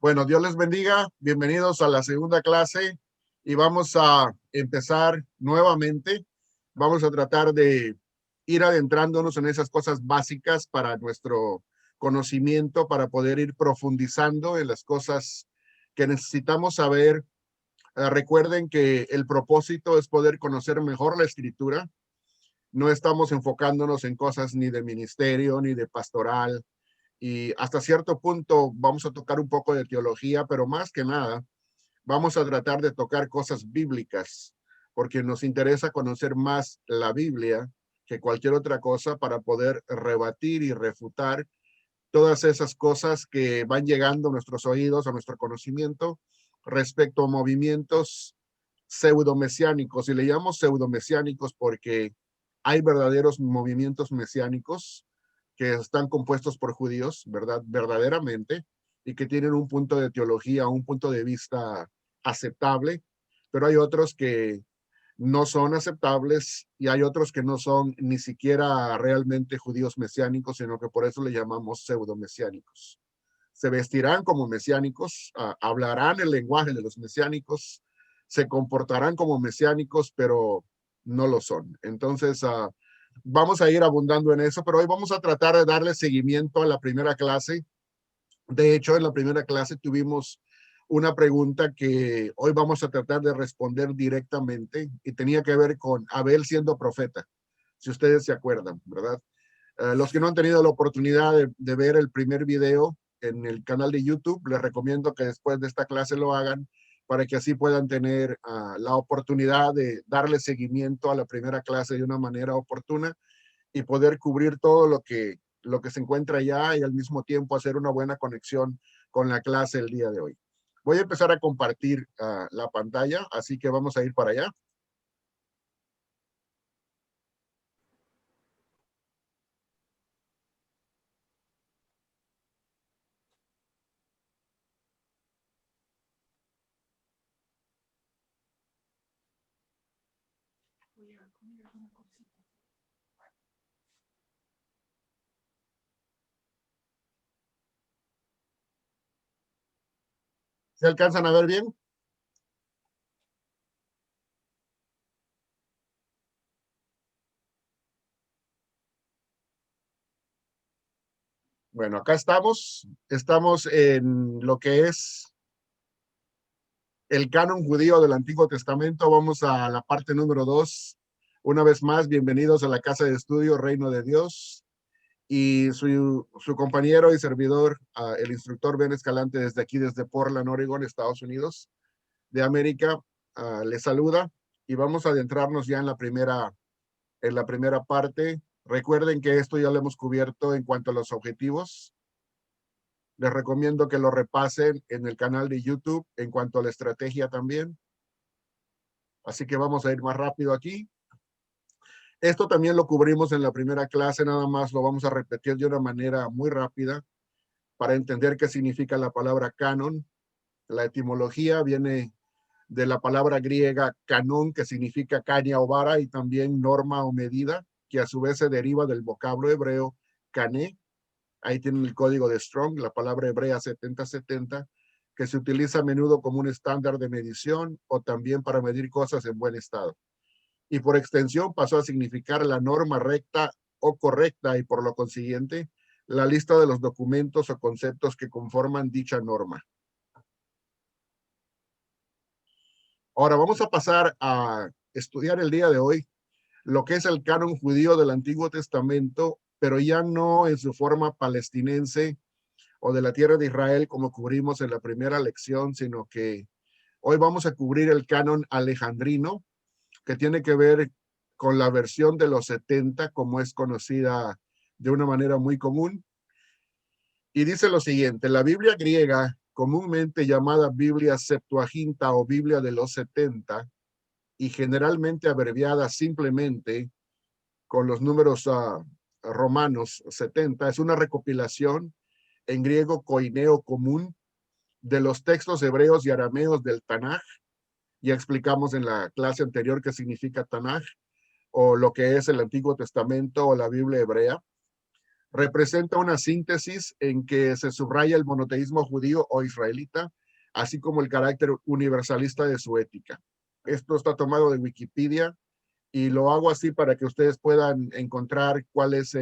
Bueno, Dios les bendiga. Bienvenidos a la segunda clase y vamos a empezar nuevamente. Vamos a tratar de ir adentrándonos en esas cosas básicas para nuestro conocimiento, para poder ir profundizando en las cosas que necesitamos saber. Recuerden que el propósito es poder conocer mejor la escritura. No estamos enfocándonos en cosas ni de ministerio, ni de pastoral, y hasta cierto punto vamos a tocar un poco de teología, pero más que nada vamos a tratar de tocar cosas bíblicas, porque nos interesa conocer más la Biblia que cualquier otra cosa para poder rebatir y refutar todas esas cosas que van llegando a nuestros oídos, a nuestro conocimiento respecto a movimientos pseudomesiánicos. Y le llamamos pseudomesiánicos porque hay verdaderos movimientos mesiánicos que están compuestos por judíos, ¿verdad? Verdaderamente, y que tienen un punto de teología, un punto de vista aceptable, pero hay otros que no son aceptables y hay otros que no son ni siquiera realmente judíos mesiánicos, sino que por eso le llamamos pseudomesiánicos. Se vestirán como mesiánicos, hablarán el lenguaje de los mesiánicos, se comportarán como mesiánicos, pero no lo son. Entonces, vamos a ir abundando en eso, pero hoy vamos a tratar de darle seguimiento a la primera clase. De hecho, en la primera clase tuvimos una pregunta que hoy vamos a tratar de responder directamente y tenía que ver con Abel siendo profeta, si ustedes se acuerdan, ¿verdad? Los que no han tenido la oportunidad de ver el primer video en el canal de YouTube, les recomiendo que después de esta clase lo hagan para que así puedan tener la oportunidad de darle seguimiento a la primera clase de una manera oportuna y poder cubrir todo lo que se encuentra allá y al mismo tiempo hacer una buena conexión con la clase el día de hoy. Voy a empezar a compartir la pantalla, así que vamos a ir para allá. ¿Se alcanzan a ver bien? Bueno, acá estamos. Estamos en lo que es el canon judío del Antiguo Testamento. Vamos a la parte número 2. Una vez más, bienvenidos a la casa de estudio Reino de Dios. Y su compañero y servidor, el instructor Ben Escalante, desde aquí, desde Portland, Oregon, Estados Unidos de América, les saluda y vamos a adentrarnos ya en la primera parte. Recuerden que esto ya lo hemos cubierto en cuanto a los objetivos. Les recomiendo que lo repasen en el canal de YouTube en cuanto a la estrategia también. Así que vamos a ir más rápido aquí. Esto también lo cubrimos en la primera clase, nada más lo vamos a repetir de una manera muy rápida para entender qué significa la palabra canon. La etimología viene de la palabra griega canon, que significa caña o vara, y también norma o medida, que a su vez se deriva del vocablo hebreo cané. Ahí tienen el código de Strong, la palabra hebrea 7070, que se utiliza a menudo como un estándar de medición o también para medir cosas en buen estado. Y por extensión pasó a significar la norma recta o correcta y por lo consiguiente la lista de los documentos o conceptos que conforman dicha norma. Ahora vamos a pasar a estudiar el día de hoy lo que es el canon judío del Antiguo Testamento, pero ya no en su forma palestinense o de la tierra de Israel como cubrimos en la primera lección, sino que hoy vamos a cubrir el canon alejandrino, que tiene que ver con la versión de los 70, como es conocida de una manera muy común. Y dice lo siguiente: la Biblia griega, comúnmente llamada Biblia Septuaginta o Biblia de los 70, y generalmente abreviada simplemente con los números romanos 70, es una recopilación en griego koineo común de los textos hebreos y arameos del Tanaj. Ya explicamos en la clase anterior qué significa Tanaj, o lo que es el Antiguo Testamento o la Biblia hebrea. Representa una síntesis en que se subraya el monoteísmo judío o israelita, así como el carácter universalista de su ética. Esto está tomado de Wikipedia y lo hago así para que ustedes puedan encontrar cuál es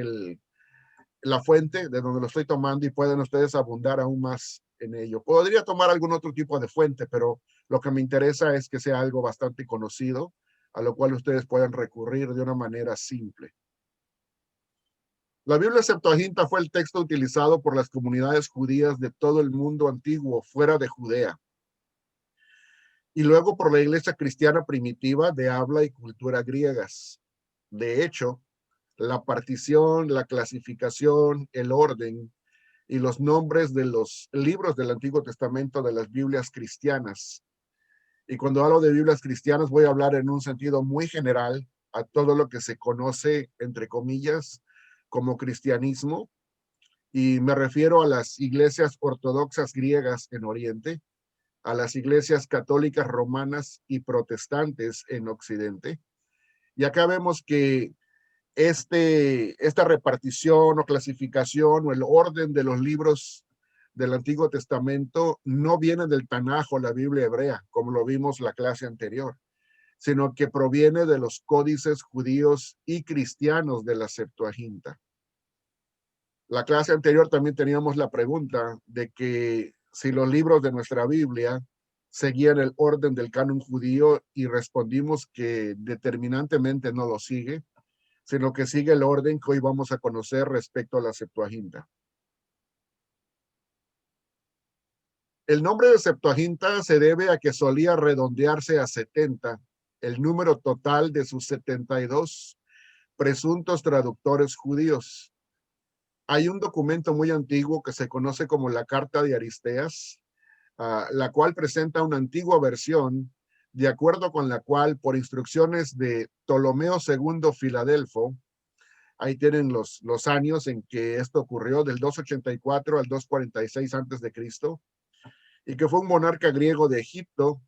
la fuente de donde lo estoy tomando y pueden ustedes abundar aún más en ello. Podría tomar algún otro tipo de fuente, pero lo que me interesa es que sea algo bastante conocido, a lo cual ustedes puedan recurrir de una manera simple. La Biblia Septuaginta fue el texto utilizado por las comunidades judías de todo el mundo antiguo fuera de Judea y luego por la iglesia cristiana primitiva de habla y cultura griegas. De hecho, la partición, la clasificación, el orden y los nombres de los libros del Antiguo Testamento de las Biblias cristianas. Y cuando hablo de Biblias cristianas voy a hablar en un sentido muy general a todo lo que se conoce, entre comillas, como cristianismo, y me refiero a las iglesias ortodoxas griegas en Oriente, a las iglesias católicas romanas y protestantes en Occidente. Y acá vemos que esta repartición o clasificación o el orden de los libros del Antiguo Testamento no viene del Tanaj o la Biblia hebrea, como lo vimos la clase anterior, sino que proviene de los códices judíos y cristianos de la Septuaginta. La clase anterior también teníamos la pregunta de que si los libros de nuestra Biblia seguían el orden del canon judío y respondimos que determinantemente no lo sigue, sino que sigue el orden que hoy vamos a conocer respecto a la Septuaginta. El nombre de Septuaginta se debe a que solía redondearse a 70, el número total de sus 72 presuntos traductores judíos. Hay un documento muy antiguo que se conoce como la Carta de Aristeas, la cual presenta una antigua versión, de acuerdo con la cual, por instrucciones de Ptolomeo II Filadelfo, ahí tienen los años en que esto ocurrió, del 284 al 246 antes de Cristo, y que fue un monarca griego de Egipto.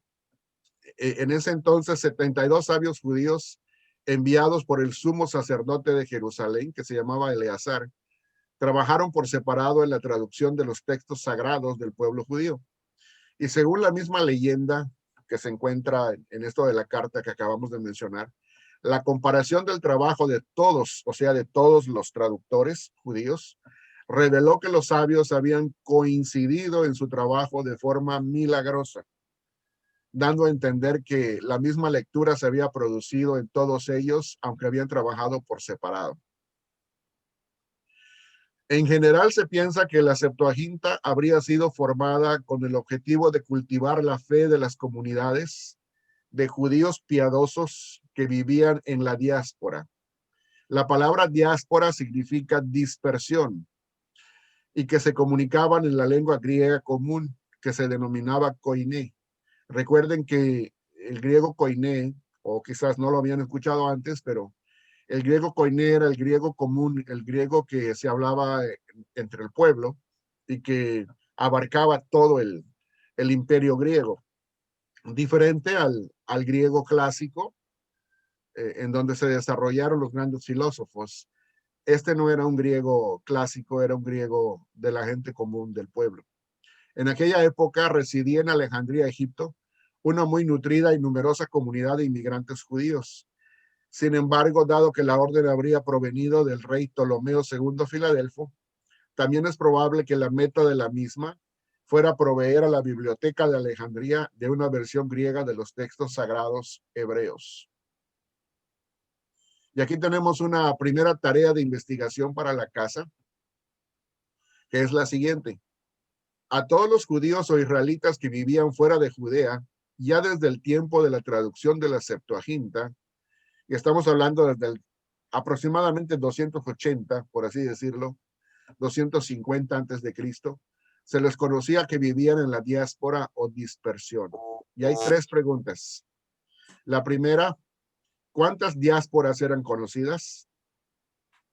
En ese entonces, 72 sabios judíos enviados por el sumo sacerdote de Jerusalén, que se llamaba Eleazar, trabajaron por separado en la traducción de los textos sagrados del pueblo judío. Y según la misma leyenda que se encuentra en esto de la carta que acabamos de mencionar, la comparación del trabajo de todos, o sea, de todos los traductores judíos, reveló que los sabios habían coincidido en su trabajo de forma milagrosa, dando a entender que la misma lectura se había producido en todos ellos, aunque habían trabajado por separado. En general se piensa que la Septuaginta habría sido formada con el objetivo de cultivar la fe de las comunidades de judíos piadosos que vivían en la diáspora. La palabra diáspora significa dispersión y que se comunicaban en la lengua griega común que se denominaba koiné. Recuerden que el griego koiné, o quizás no lo habían escuchado antes, pero el griego koiné era el griego común, el griego que se hablaba entre el pueblo y que abarcaba todo el imperio griego, diferente al griego clásico, en donde se desarrollaron los grandes filósofos. Este no era un griego clásico, era un griego de la gente común del pueblo. En aquella época residía en Alejandría, Egipto, una muy nutrida y numerosa comunidad de inmigrantes judíos. Sin embargo, dado que la orden habría provenido del rey Ptolomeo II Filadelfo, también es probable que la meta de la misma fuera proveer a la biblioteca de Alejandría de una versión griega de los textos sagrados hebreos. Y aquí tenemos una primera tarea de investigación para la casa, que es la siguiente. A todos los judíos o israelitas que vivían fuera de Judea, ya desde el tiempo de la traducción de la Septuaginta, y estamos hablando desde aproximadamente 280, por así decirlo, 250 antes de Cristo, se les conocía que vivían en la diáspora o dispersión. Y hay tres preguntas. La primera, ¿cuántas diásporas eran conocidas?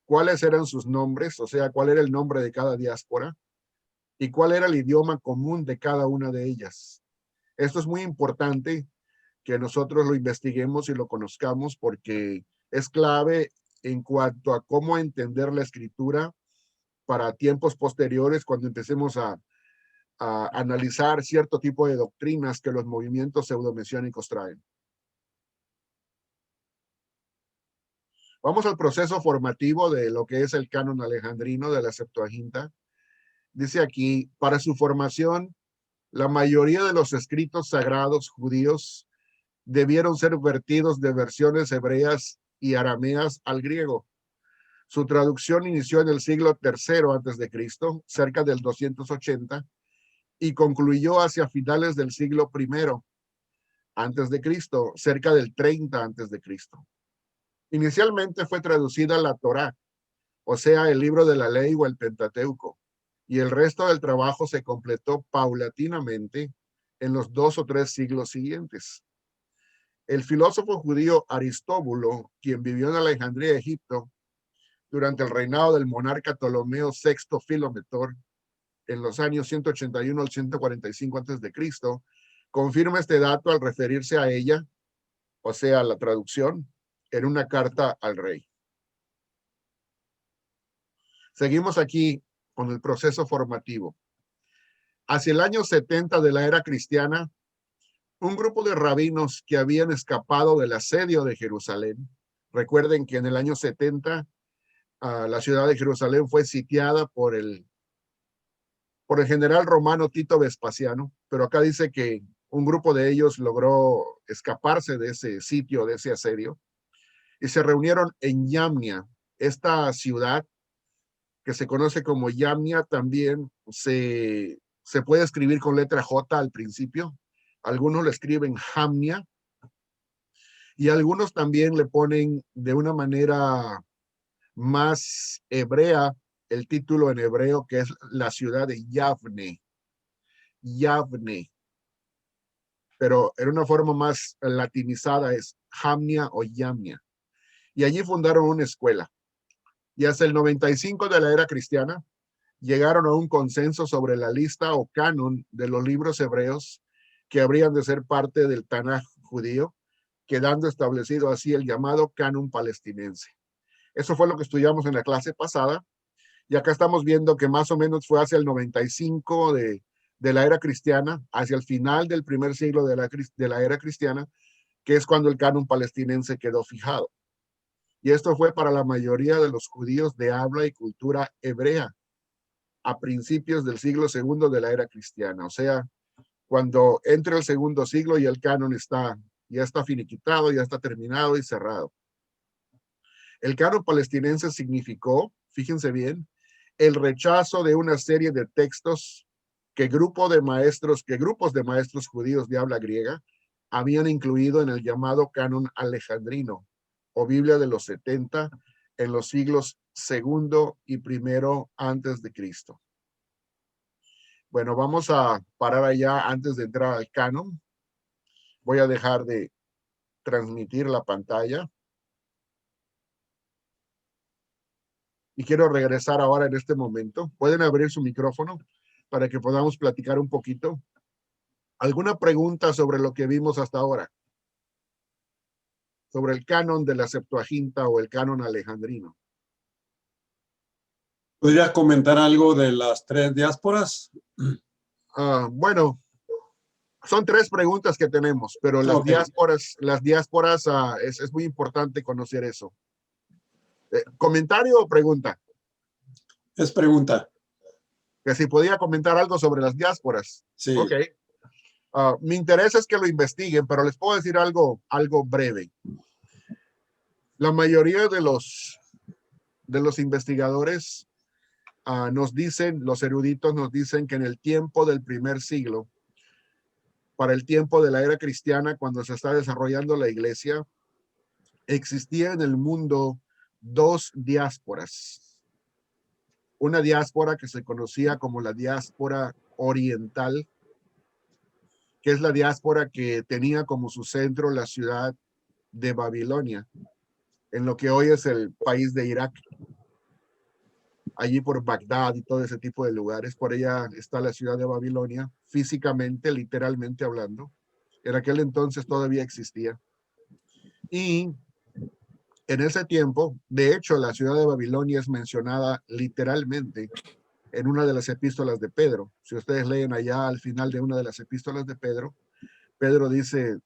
¿Cuáles eran sus nombres? O sea, ¿cuál era el nombre de cada diáspora? ¿Y cuál era el idioma común de cada una de ellas? Esto es muy importante que nosotros lo investiguemos y lo conozcamos porque es clave en cuanto a cómo entender la escritura para tiempos posteriores cuando empecemos a analizar cierto tipo de doctrinas que los movimientos pseudomesiánicos traen. Vamos al proceso formativo de lo que es el canon alejandrino de la Septuaginta. Dice aquí, para su formación, la mayoría de los escritos sagrados judíos debieron ser vertidos de versiones hebreas y arameas al griego. Su traducción inició en el siglo III antes de Cristo, cerca del 280, y concluyó hacia finales del siglo I antes de Cristo, cerca del 30 antes de Cristo. Inicialmente fue traducida la Torá, o sea, el libro de la ley o el Pentateuco, y el resto del trabajo se completó paulatinamente en los 2 o 3 siglos siguientes. El filósofo judío Aristóbulo, quien vivió en Alejandría, Egipto, durante el reinado del monarca Ptolomeo VI Filometor, en los años 181 al 145 a.C., confirma este dato al referirse a ella, o sea, la traducción, en una carta al rey. Seguimos aquí con el proceso formativo. Hacia el año 70 de la era cristiana, un grupo de rabinos que habían escapado del asedio de Jerusalén, recuerden que en el año 70 la ciudad de Jerusalén fue sitiada por el general romano Tito Vespasiano, pero acá dice que un grupo de ellos logró escaparse de ese sitio, de ese asedio, y se reunieron en Yamnia. Esta ciudad, que se conoce como Yamnia, también se puede escribir con letra J al principio. Algunos le escriben Jamnia, y algunos también le ponen de una manera más hebrea el título en hebreo, que es la ciudad de Yavne. Yavne. Pero en una forma más latinizada es Jamnia o Yamnia. Y allí fundaron una escuela. Y hasta el 95 de la era cristiana llegaron a un consenso sobre la lista o canon de los libros hebreos que habrían de ser parte del Tanaj judío, quedando establecido así el llamado canon palestinense. Eso fue lo que estudiamos en la clase pasada. Y acá estamos viendo que más o menos fue hacia el 95 de la era cristiana, hacia el final del primer siglo de la era cristiana, que es cuando el canon palestinense quedó fijado. Y esto fue para la mayoría de los judíos de habla y cultura hebrea a principios del siglo segundo de la era cristiana. O sea, cuando entre el segundo siglo y el canon ya está finiquitado, ya está terminado y cerrado. El canon palestinense significó, fíjense bien, el rechazo de una serie de textos que grupos de maestros judíos de habla griega habían incluido en el llamado canon alejandrino o Biblia de los 70 en los siglos segundo y primero antes de Cristo. Bueno, vamos a parar allá antes de entrar al canon. Voy a dejar de transmitir la pantalla. Y quiero regresar ahora en este momento. ¿Pueden abrir su micrófono para que podamos platicar un poquito? ¿Alguna pregunta sobre lo que vimos hasta ahora? Sobre el canon de la Septuaginta o el canon alejandrino. ¿Podrías comentar algo de las 3 diásporas? Bueno, son 3 preguntas que tenemos, pero las diásporas es muy importante conocer eso. ¿Comentario o pregunta? Es pregunta. Que si podía comentar algo sobre las diásporas. Sí. Ok. Mi interés es que lo investiguen, pero les puedo decir algo breve. La mayoría de los investigadores nos dicen, los eruditos nos dicen que en el tiempo del primer siglo, para el tiempo de la era cristiana, cuando se está desarrollando la iglesia, existía en el mundo 2 diásporas. Una diáspora que se conocía como la diáspora oriental, que es la diáspora que tenía como su centro la ciudad de Babilonia, en lo que hoy es el país de Irak. Allí por Bagdad y todo ese tipo de lugares, por allá está la ciudad de Babilonia, físicamente, literalmente hablando. En aquel entonces todavía existía. Y en ese tiempo, de hecho, la ciudad de Babilonia es mencionada literalmente en una de las epístolas de Pedro. Si ustedes leen allá al final de una de las epístolas de Pedro, Pedro dice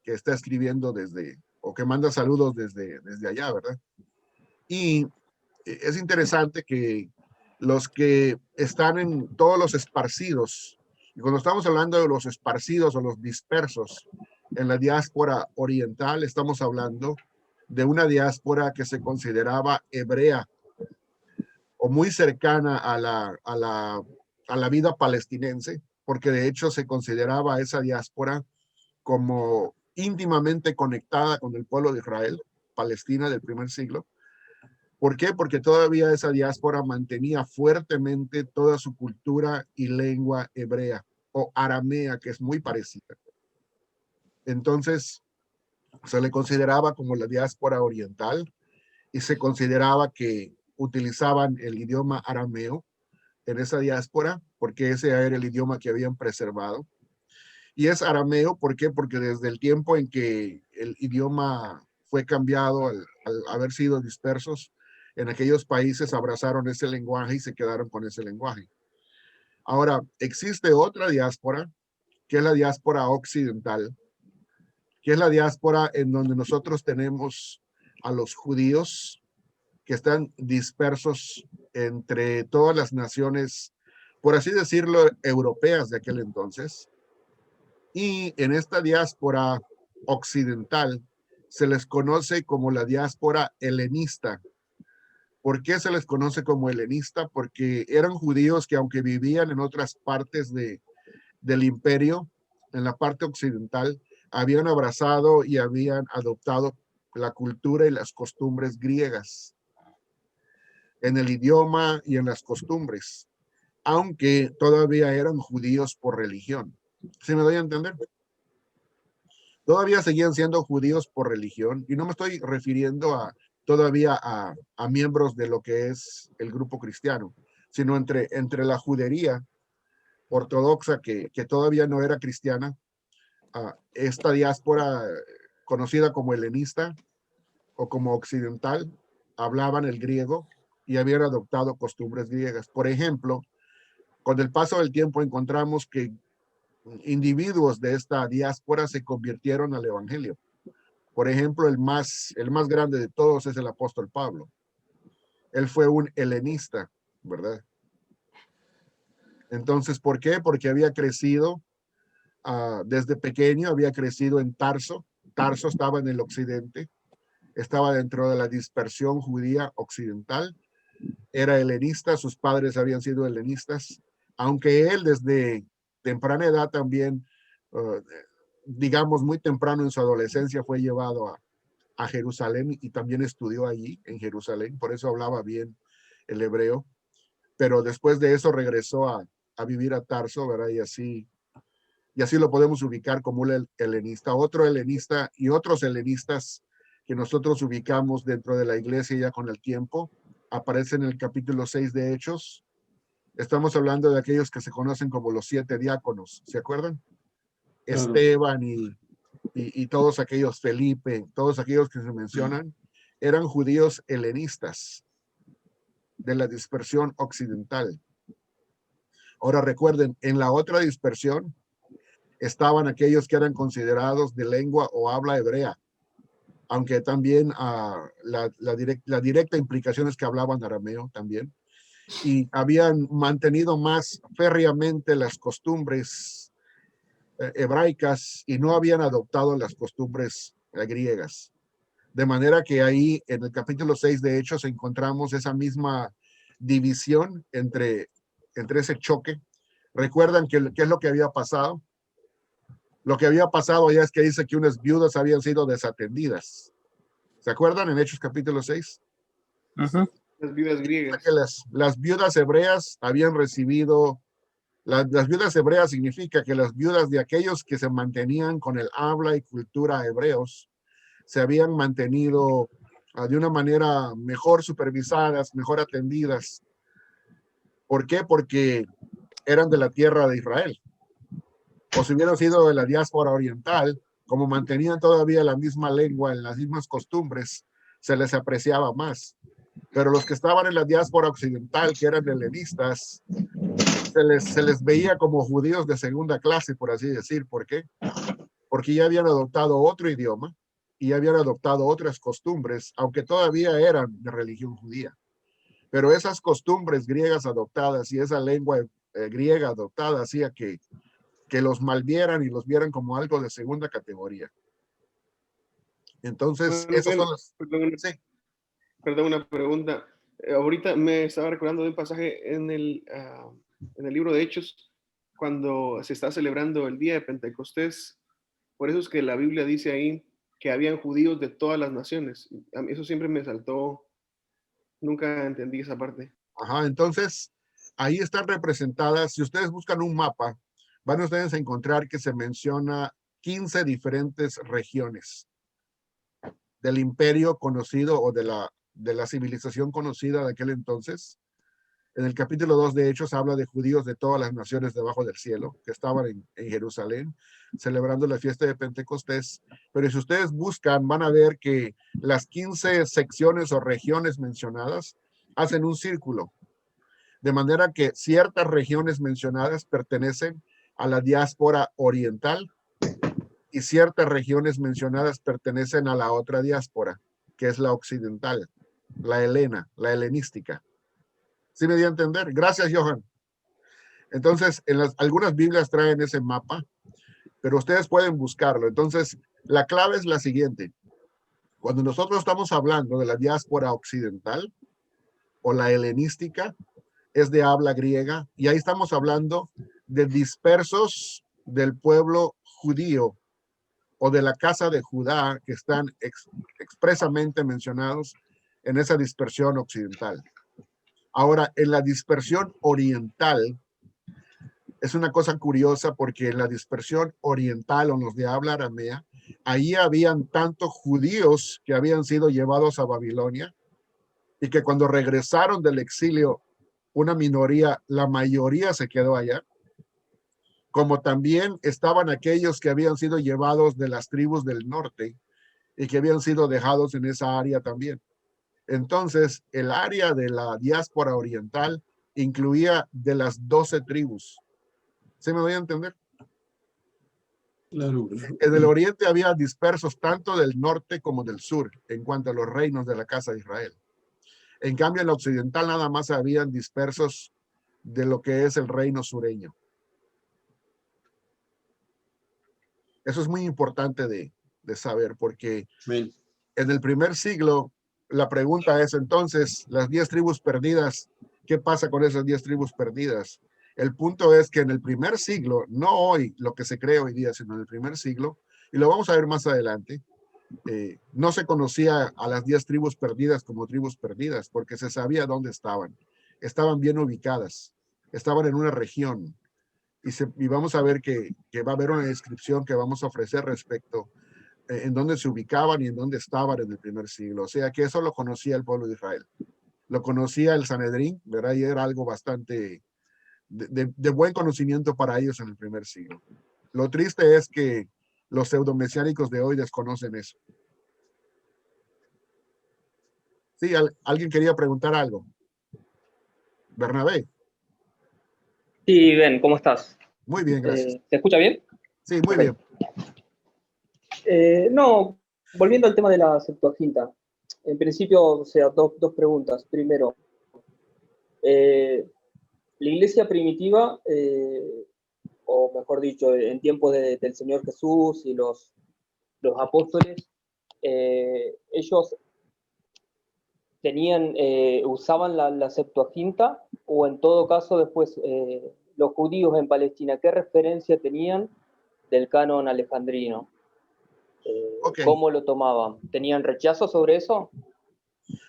que está escribiendo desde, o que manda saludos desde allá, ¿verdad? Y es interesante que los que están en todos los esparcidos, y cuando estamos hablando de los esparcidos o los dispersos en la diáspora oriental, estamos hablando de una diáspora que se consideraba hebrea o muy cercana a la vida palestinense, porque de hecho se consideraba esa diáspora como íntimamente conectada con el pueblo de Israel, Palestina del primer siglo. ¿Por qué? Porque todavía esa diáspora mantenía fuertemente toda su cultura y lengua hebrea o aramea, que es muy parecida. Entonces, se le consideraba como la diáspora oriental y se consideraba que utilizaban el idioma arameo en esa diáspora, porque ese era el idioma que habían preservado. Y es arameo, ¿por qué? Porque desde el tiempo en que el idioma fue cambiado al haber sido dispersos, en aquellos países abrazaron ese lenguaje y se quedaron con ese lenguaje. Ahora, existe otra diáspora, que es la diáspora occidental, que es la diáspora en donde nosotros tenemos a los judíos que están dispersos entre todas las naciones, por así decirlo, europeas de aquel entonces. Y en esta diáspora occidental se les conoce como la diáspora helenista. ¿Por qué se les conoce como helenista? Porque eran judíos que aunque vivían en otras partes del imperio, en la parte occidental, habían abrazado y habían adoptado la cultura y las costumbres griegas en el idioma y en las costumbres, aunque todavía eran judíos por religión. ¿Sí me doy a entender? Todavía seguían siendo judíos por religión, y no me estoy refiriendo todavía a miembros de lo que es el grupo cristiano, sino entre la judería ortodoxa que todavía no era cristiana, esta diáspora conocida como helenista o como occidental, hablaban el griego y habían adoptado costumbres griegas. Por ejemplo, con el paso del tiempo encontramos que individuos de esta diáspora se convirtieron al evangelio. Por ejemplo, el más grande de todos es el apóstol Pablo. Él fue un helenista, ¿verdad? Entonces, ¿por qué? Porque había crecido desde pequeño, había crecido en Tarso. Tarso estaba en el occidente, estaba dentro de la dispersión judía occidental, era helenista, sus padres habían sido helenistas, aunque él desde temprana edad también, digamos muy temprano en su adolescencia, fue llevado a Jerusalén y también estudió allí en Jerusalén, por eso hablaba bien el hebreo, pero después de eso regresó a vivir a Tarso, ¿verdad? Y así lo podemos ubicar como un helenista. Otro helenista y otros helenistas que nosotros ubicamos dentro de la iglesia ya con el tiempo, aparecen en el capítulo 6 de Hechos. Estamos hablando de aquellos que se conocen como los 7 diáconos, ¿se acuerdan? Claro. Esteban y todos aquellos, Felipe, todos aquellos que se mencionan, eran judíos helenistas de la dispersión occidental. Ahora recuerden, en la otra dispersión estaban aquellos que eran considerados de lengua o habla hebrea, aunque también la directa implicación es que hablaban arameo también, y habían mantenido más férreamente las costumbres hebraicas y no habían adoptado las costumbres griegas. De manera que ahí en el capítulo 6 de Hechos encontramos esa misma división entre ese choque. ¿Recuerdan qué es lo que había pasado? Lo que había pasado ya es que dice que unas viudas habían sido desatendidas. ¿Se acuerdan en Hechos capítulo 6? Las viudas griegas. Que las viudas hebreas habían recibido, las viudas hebreas significa que las viudas de aquellos que se mantenían con el habla y cultura hebreos se habían mantenido de una manera mejor supervisadas, mejor atendidas. ¿Por qué? Porque eran de la tierra de Israel. O si hubieran sido de la diáspora oriental, como mantenían todavía la misma lengua, en las mismas costumbres, se les apreciaba más. Pero los que estaban en la diáspora occidental, que eran helenistas, se les veía como judíos de segunda clase, por así decir. ¿Por qué? Porque ya habían adoptado otro idioma y ya habían adoptado otras costumbres, aunque todavía eran de religión judía. Pero esas costumbres griegas adoptadas y esa lengua griega adoptada hacía que los malvieran y los vieran como algo de segunda categoría. Entonces, Bueno, esos son los... perdón, Sí. perdón, una pregunta. Ahorita me estaba recordando de un pasaje en el libro de Hechos, cuando se está celebrando el día de Pentecostés. Por eso es que la Biblia dice ahí que habían judíos de todas las naciones. A mí eso siempre me saltó, nunca entendí esa parte. Ajá, entonces, ahí están representadas. Si ustedes buscan un mapa, van ustedes a encontrar que se menciona 15 diferentes regiones del imperio conocido o de la civilización conocida de aquel entonces. En el capítulo 2 de Hechos habla de judíos de todas las naciones debajo del cielo que estaban en Jerusalén celebrando la fiesta de Pentecostés. Pero si ustedes buscan, van a ver que las 15 secciones o regiones mencionadas hacen un círculo. De manera que ciertas regiones mencionadas pertenecen a la diáspora oriental y ciertas regiones mencionadas pertenecen a la otra diáspora, que es la occidental, la helena, la helenística. ¿Sí me dio a entender? Gracias, Johan. Entonces, algunas Biblias traen ese mapa, pero ustedes pueden buscarlo. Entonces, la clave es la siguiente. Cuando nosotros estamos hablando de la diáspora occidental o la helenística, es de habla griega, y ahí estamos hablando de dispersos del pueblo judío o de la casa de Judá que están expresamente mencionados en esa dispersión occidental. Ahora, en la dispersión oriental, es una cosa curiosa porque en la dispersión oriental o los de habla aramea, ahí habían tantos judíos que habían sido llevados a Babilonia y que cuando regresaron del exilio, una minoría, la mayoría se quedó allá, como también estaban aquellos que habían sido llevados de las tribus del norte y que habían sido dejados en esa área también. Entonces, el área de la diáspora oriental incluía de las 12 tribus. ¿Se me voy a entender? Claro. En el oriente había dispersos tanto del norte como del sur en cuanto a los reinos de la casa de Israel. En cambio, en la occidental nada más habían dispersos de lo que es el reino sureño. Eso es muy importante de saber porque Amén. en el primer siglo la pregunta es entonces, las 10 tribus perdidas, ¿qué pasa con esas 10 tribus perdidas? El punto es que en el primer siglo, no hoy lo que se cree hoy día, sino en el primer siglo, y lo vamos a ver más adelante, no se conocía a las 10 tribus perdidas como tribus perdidas, porque se sabía dónde estaban. Estaban bien ubicadas, estaban en una región, y vamos a ver que va a haber una descripción que vamos a ofrecer respecto en dónde se ubicaban y en dónde estaban en el primer siglo. O sea que eso lo conocía el pueblo de Israel. Lo conocía el Sanedrín, ¿verdad? Y era algo bastante de buen conocimiento para ellos en el primer siglo. Lo triste es que los pseudomesiánicos de hoy desconocen eso. Sí, alguien quería preguntar algo. Bernabé. Sí, Ben, ¿cómo estás? Muy bien, gracias. ¿Se escucha bien? Sí, muy Ok. bien. No, volviendo al tema de la Septuaginta. En principio, o sea, dos preguntas. Primero, la iglesia primitiva, o mejor dicho, en tiempos del Señor Jesús y los apóstoles, ellos usaban la Septuaginta, o en todo caso después los judíos en Palestina, ¿qué referencia tenían del canon alejandrino? Okay. ¿Cómo lo tomaban? ¿Tenían rechazo sobre eso?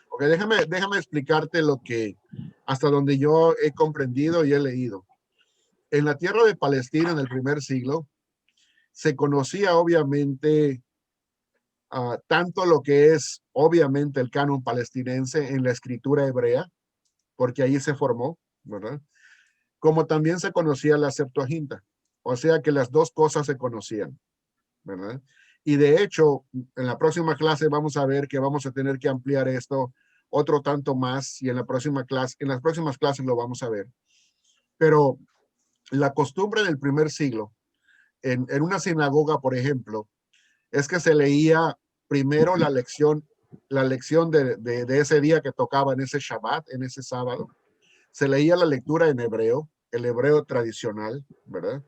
Ok, déjame explicarte lo que, hasta donde yo he comprendido y he leído. En la tierra de Palestina en el primer siglo, se conocía obviamente tanto lo que es obviamente el canon palestinense en la escritura hebrea, porque ahí se formó, ¿verdad? Como también se conocía la Septuaginta, o sea que las dos cosas se conocían, ¿verdad? Y de hecho, en la próxima clase vamos a ver que vamos a tener que ampliar esto otro tanto más y en la próxima clase, en las próximas clases lo vamos a ver. Pero la costumbre del primer siglo, en una sinagoga, por ejemplo, es que se leía primero la lección de ese día que tocaba en ese Shabbat, en ese sábado. Se leía la lectura en hebreo, el hebreo tradicional, ¿verdad?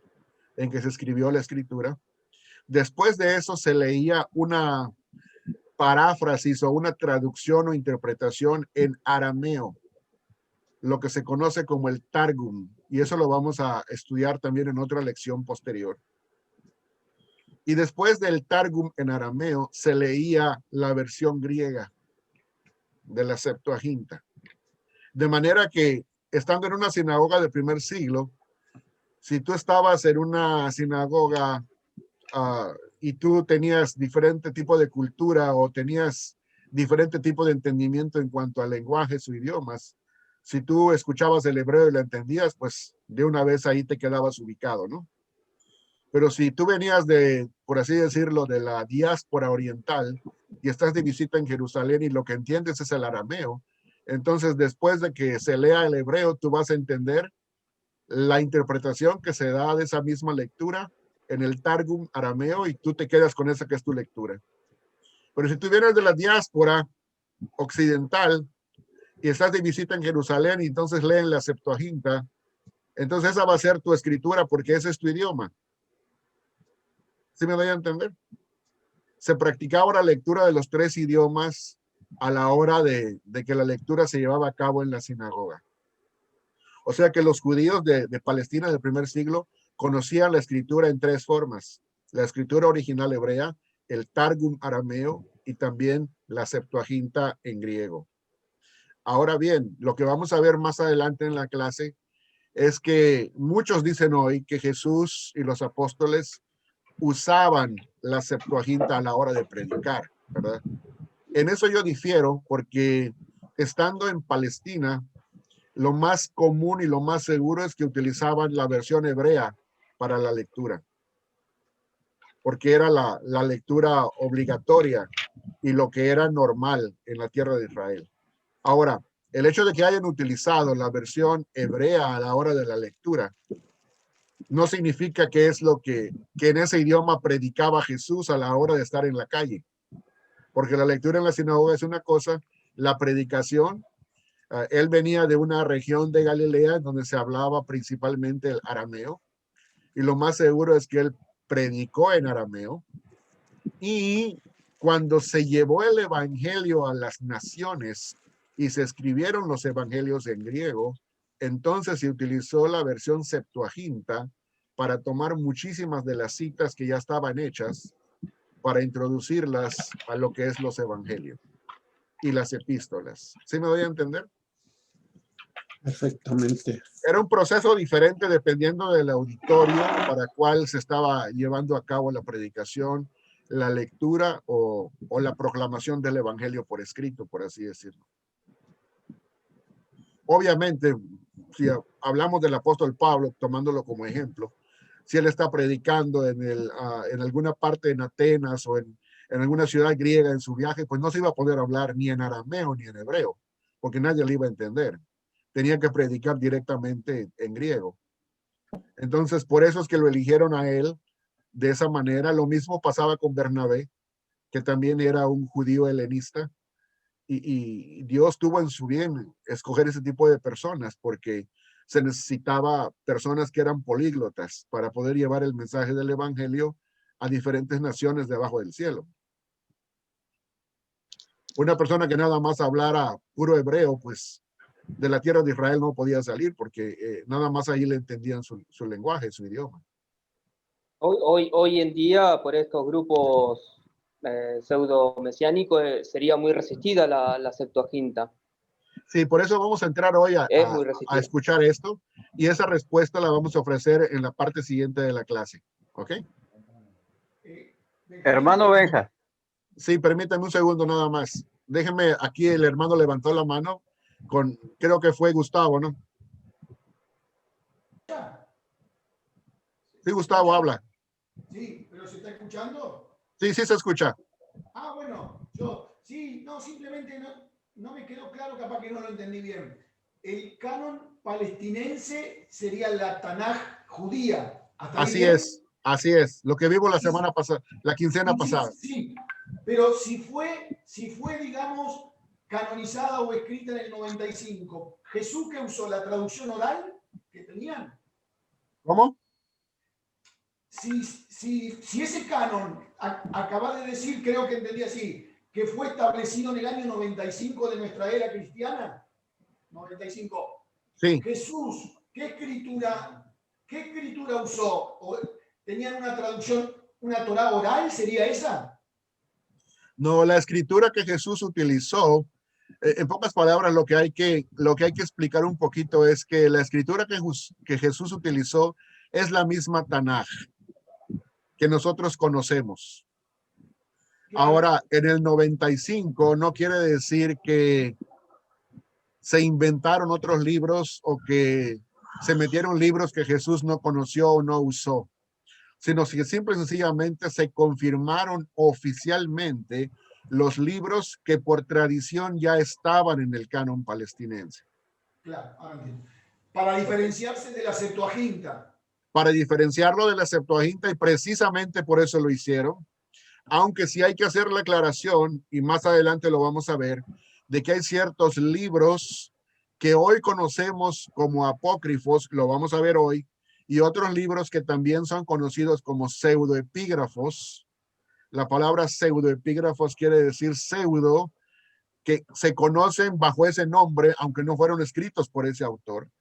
En que se escribió la escritura. Después de eso se leía una paráfrasis o una traducción o interpretación en arameo, lo que se conoce como el Targum, y eso lo vamos a estudiar también en otra lección posterior. Y después del Targum en arameo se leía la versión griega de la Septuaginta. De manera que, estando en una sinagoga del primer siglo, si tú estabas en una sinagoga y tú tenías diferente tipo de cultura o tenías diferente tipo de entendimiento en cuanto a lenguajes o idiomas, si tú escuchabas el hebreo y lo entendías, pues de una vez ahí te quedabas ubicado, ¿no? Pero si tú venías de, por así decirlo, de la diáspora oriental y estás de visita en Jerusalén y lo que entiendes es el arameo, entonces después de que se lea el hebreo, tú vas a entender la interpretación que se da de esa misma lectura en el Targum arameo y tú te quedas con esa que es tu lectura. Pero si tú vienes de la diáspora occidental y estás de visita en Jerusalén y entonces leen la Septuaginta, entonces esa va a ser tu escritura porque ese es tu idioma. ¿Sí me doy a entender? Se practicaba la lectura de los tres idiomas a la hora de que la lectura se llevaba a cabo en la sinagoga. O sea que los judíos de Palestina del primer siglo conocían la escritura en tres formas: la escritura original hebrea, el Targum arameo y también la Septuaginta en griego. Ahora bien, lo que vamos a ver más adelante en la clase es que muchos dicen hoy que Jesús y los apóstoles usaban la Septuaginta a la hora de predicar, ¿verdad? En eso yo difiero porque estando en Palestina, lo más común y lo más seguro es que utilizaban la versión hebrea para la lectura, porque era la lectura obligatoria y lo que era normal en la tierra de Israel. Ahora, el hecho de que hayan utilizado la versión hebrea a la hora de la lectura no significa que es lo que en ese idioma predicaba Jesús a la hora de estar en la calle, porque la lectura en la sinagoga es una cosa, la predicación. Él venía de una región de Galilea donde se hablaba principalmente el arameo, y lo más seguro es que él predicó en arameo. Y cuando se llevó el evangelio a las naciones y se escribieron los evangelios en griego, entonces se utilizó la versión Septuaginta para tomar muchísimas de las citas que ya estaban hechas para introducirlas a lo que es los evangelios y las epístolas. ¿Sí me doy a entender? Perfectamente. Era un proceso diferente dependiendo del auditorio para cual se estaba llevando a cabo la predicación, la lectura o la proclamación del evangelio por escrito, por así decirlo. Obviamente, si hablamos del apóstol Pablo, tomándolo como ejemplo, si él está predicando en alguna parte en Atenas o en alguna ciudad griega en su viaje, pues no se iba a poder hablar ni en arameo ni en hebreo, porque nadie le iba a entender. Tenía que predicar directamente en griego. Entonces, por eso es que lo eligieron a él de esa manera. Lo mismo pasaba con Bernabé, que también era un judío helenista, y Dios tuvo en su bien escoger ese tipo de personas porque se necesitaba personas que eran políglotas para poder llevar el mensaje del evangelio a diferentes naciones debajo del cielo. Una persona que nada más hablara puro hebreo, pues de la tierra de Israel no podía salir porque nada más ahí le entendían su lenguaje, su idioma. Hoy en día, por estos grupos pseudo-mesiánicos, sería muy resistida la Septuaginta. Sí, por eso vamos a entrar hoy a escuchar esto y esa respuesta la vamos a ofrecer en la parte siguiente de la clase. ¿Ok? Hermano Benja. Sí, permítame un segundo nada más. Déjeme, aquí el hermano levantó la mano creo que fue Gustavo, ¿no? Sí, Gustavo, habla. Sí, pero ¿se está escuchando? Sí, sí se escucha. Ah, bueno, yo, sí, no, simplemente no me quedó claro, capaz que no lo entendí bien. El canon palestinense sería la Tanaj judía. ¿Hasta ahí Así bien? es, así es. Lo que vimos la Y, semana pasada, la quincena pasada. sí, pero si fue, digamos, canonizada o escrita en el 95, ¿Jesús que usó la traducción oral que tenían? ¿Cómo? Si ese canon, acabas de decir, creo que entendí así, que fue establecido en el año 95 de nuestra era cristiana, 95. Sí. Jesús, qué escritura usó? ¿Tenían una traducción, una Torá oral? ¿Sería esa? No, la escritura que Jesús utilizó, en pocas palabras, lo que hay que explicar un poquito es que la escritura que Jesús utilizó es la misma Tanaj que nosotros conocemos. Claro. Ahora, en el 95 no quiere decir que se inventaron otros libros o que se metieron libros que Jesús no conoció o no usó, sino que simple y sencillamente se confirmaron oficialmente los libros que por tradición ya estaban en el canon palestinense. Claro, ahora entiendo. Para diferenciarse de la Septuaginta. Para diferenciarlo de la Septuaginta, y precisamente por eso lo hicieron, aunque sí hay que hacer la aclaración, y más adelante lo vamos a ver, de que hay ciertos libros que hoy conocemos como apócrifos, lo vamos a ver hoy, y otros libros que también son conocidos como pseudoepígrafos. La palabra pseudoepígrafos quiere decir pseudo, que se conocen bajo ese nombre, aunque no fueron escritos por ese autor.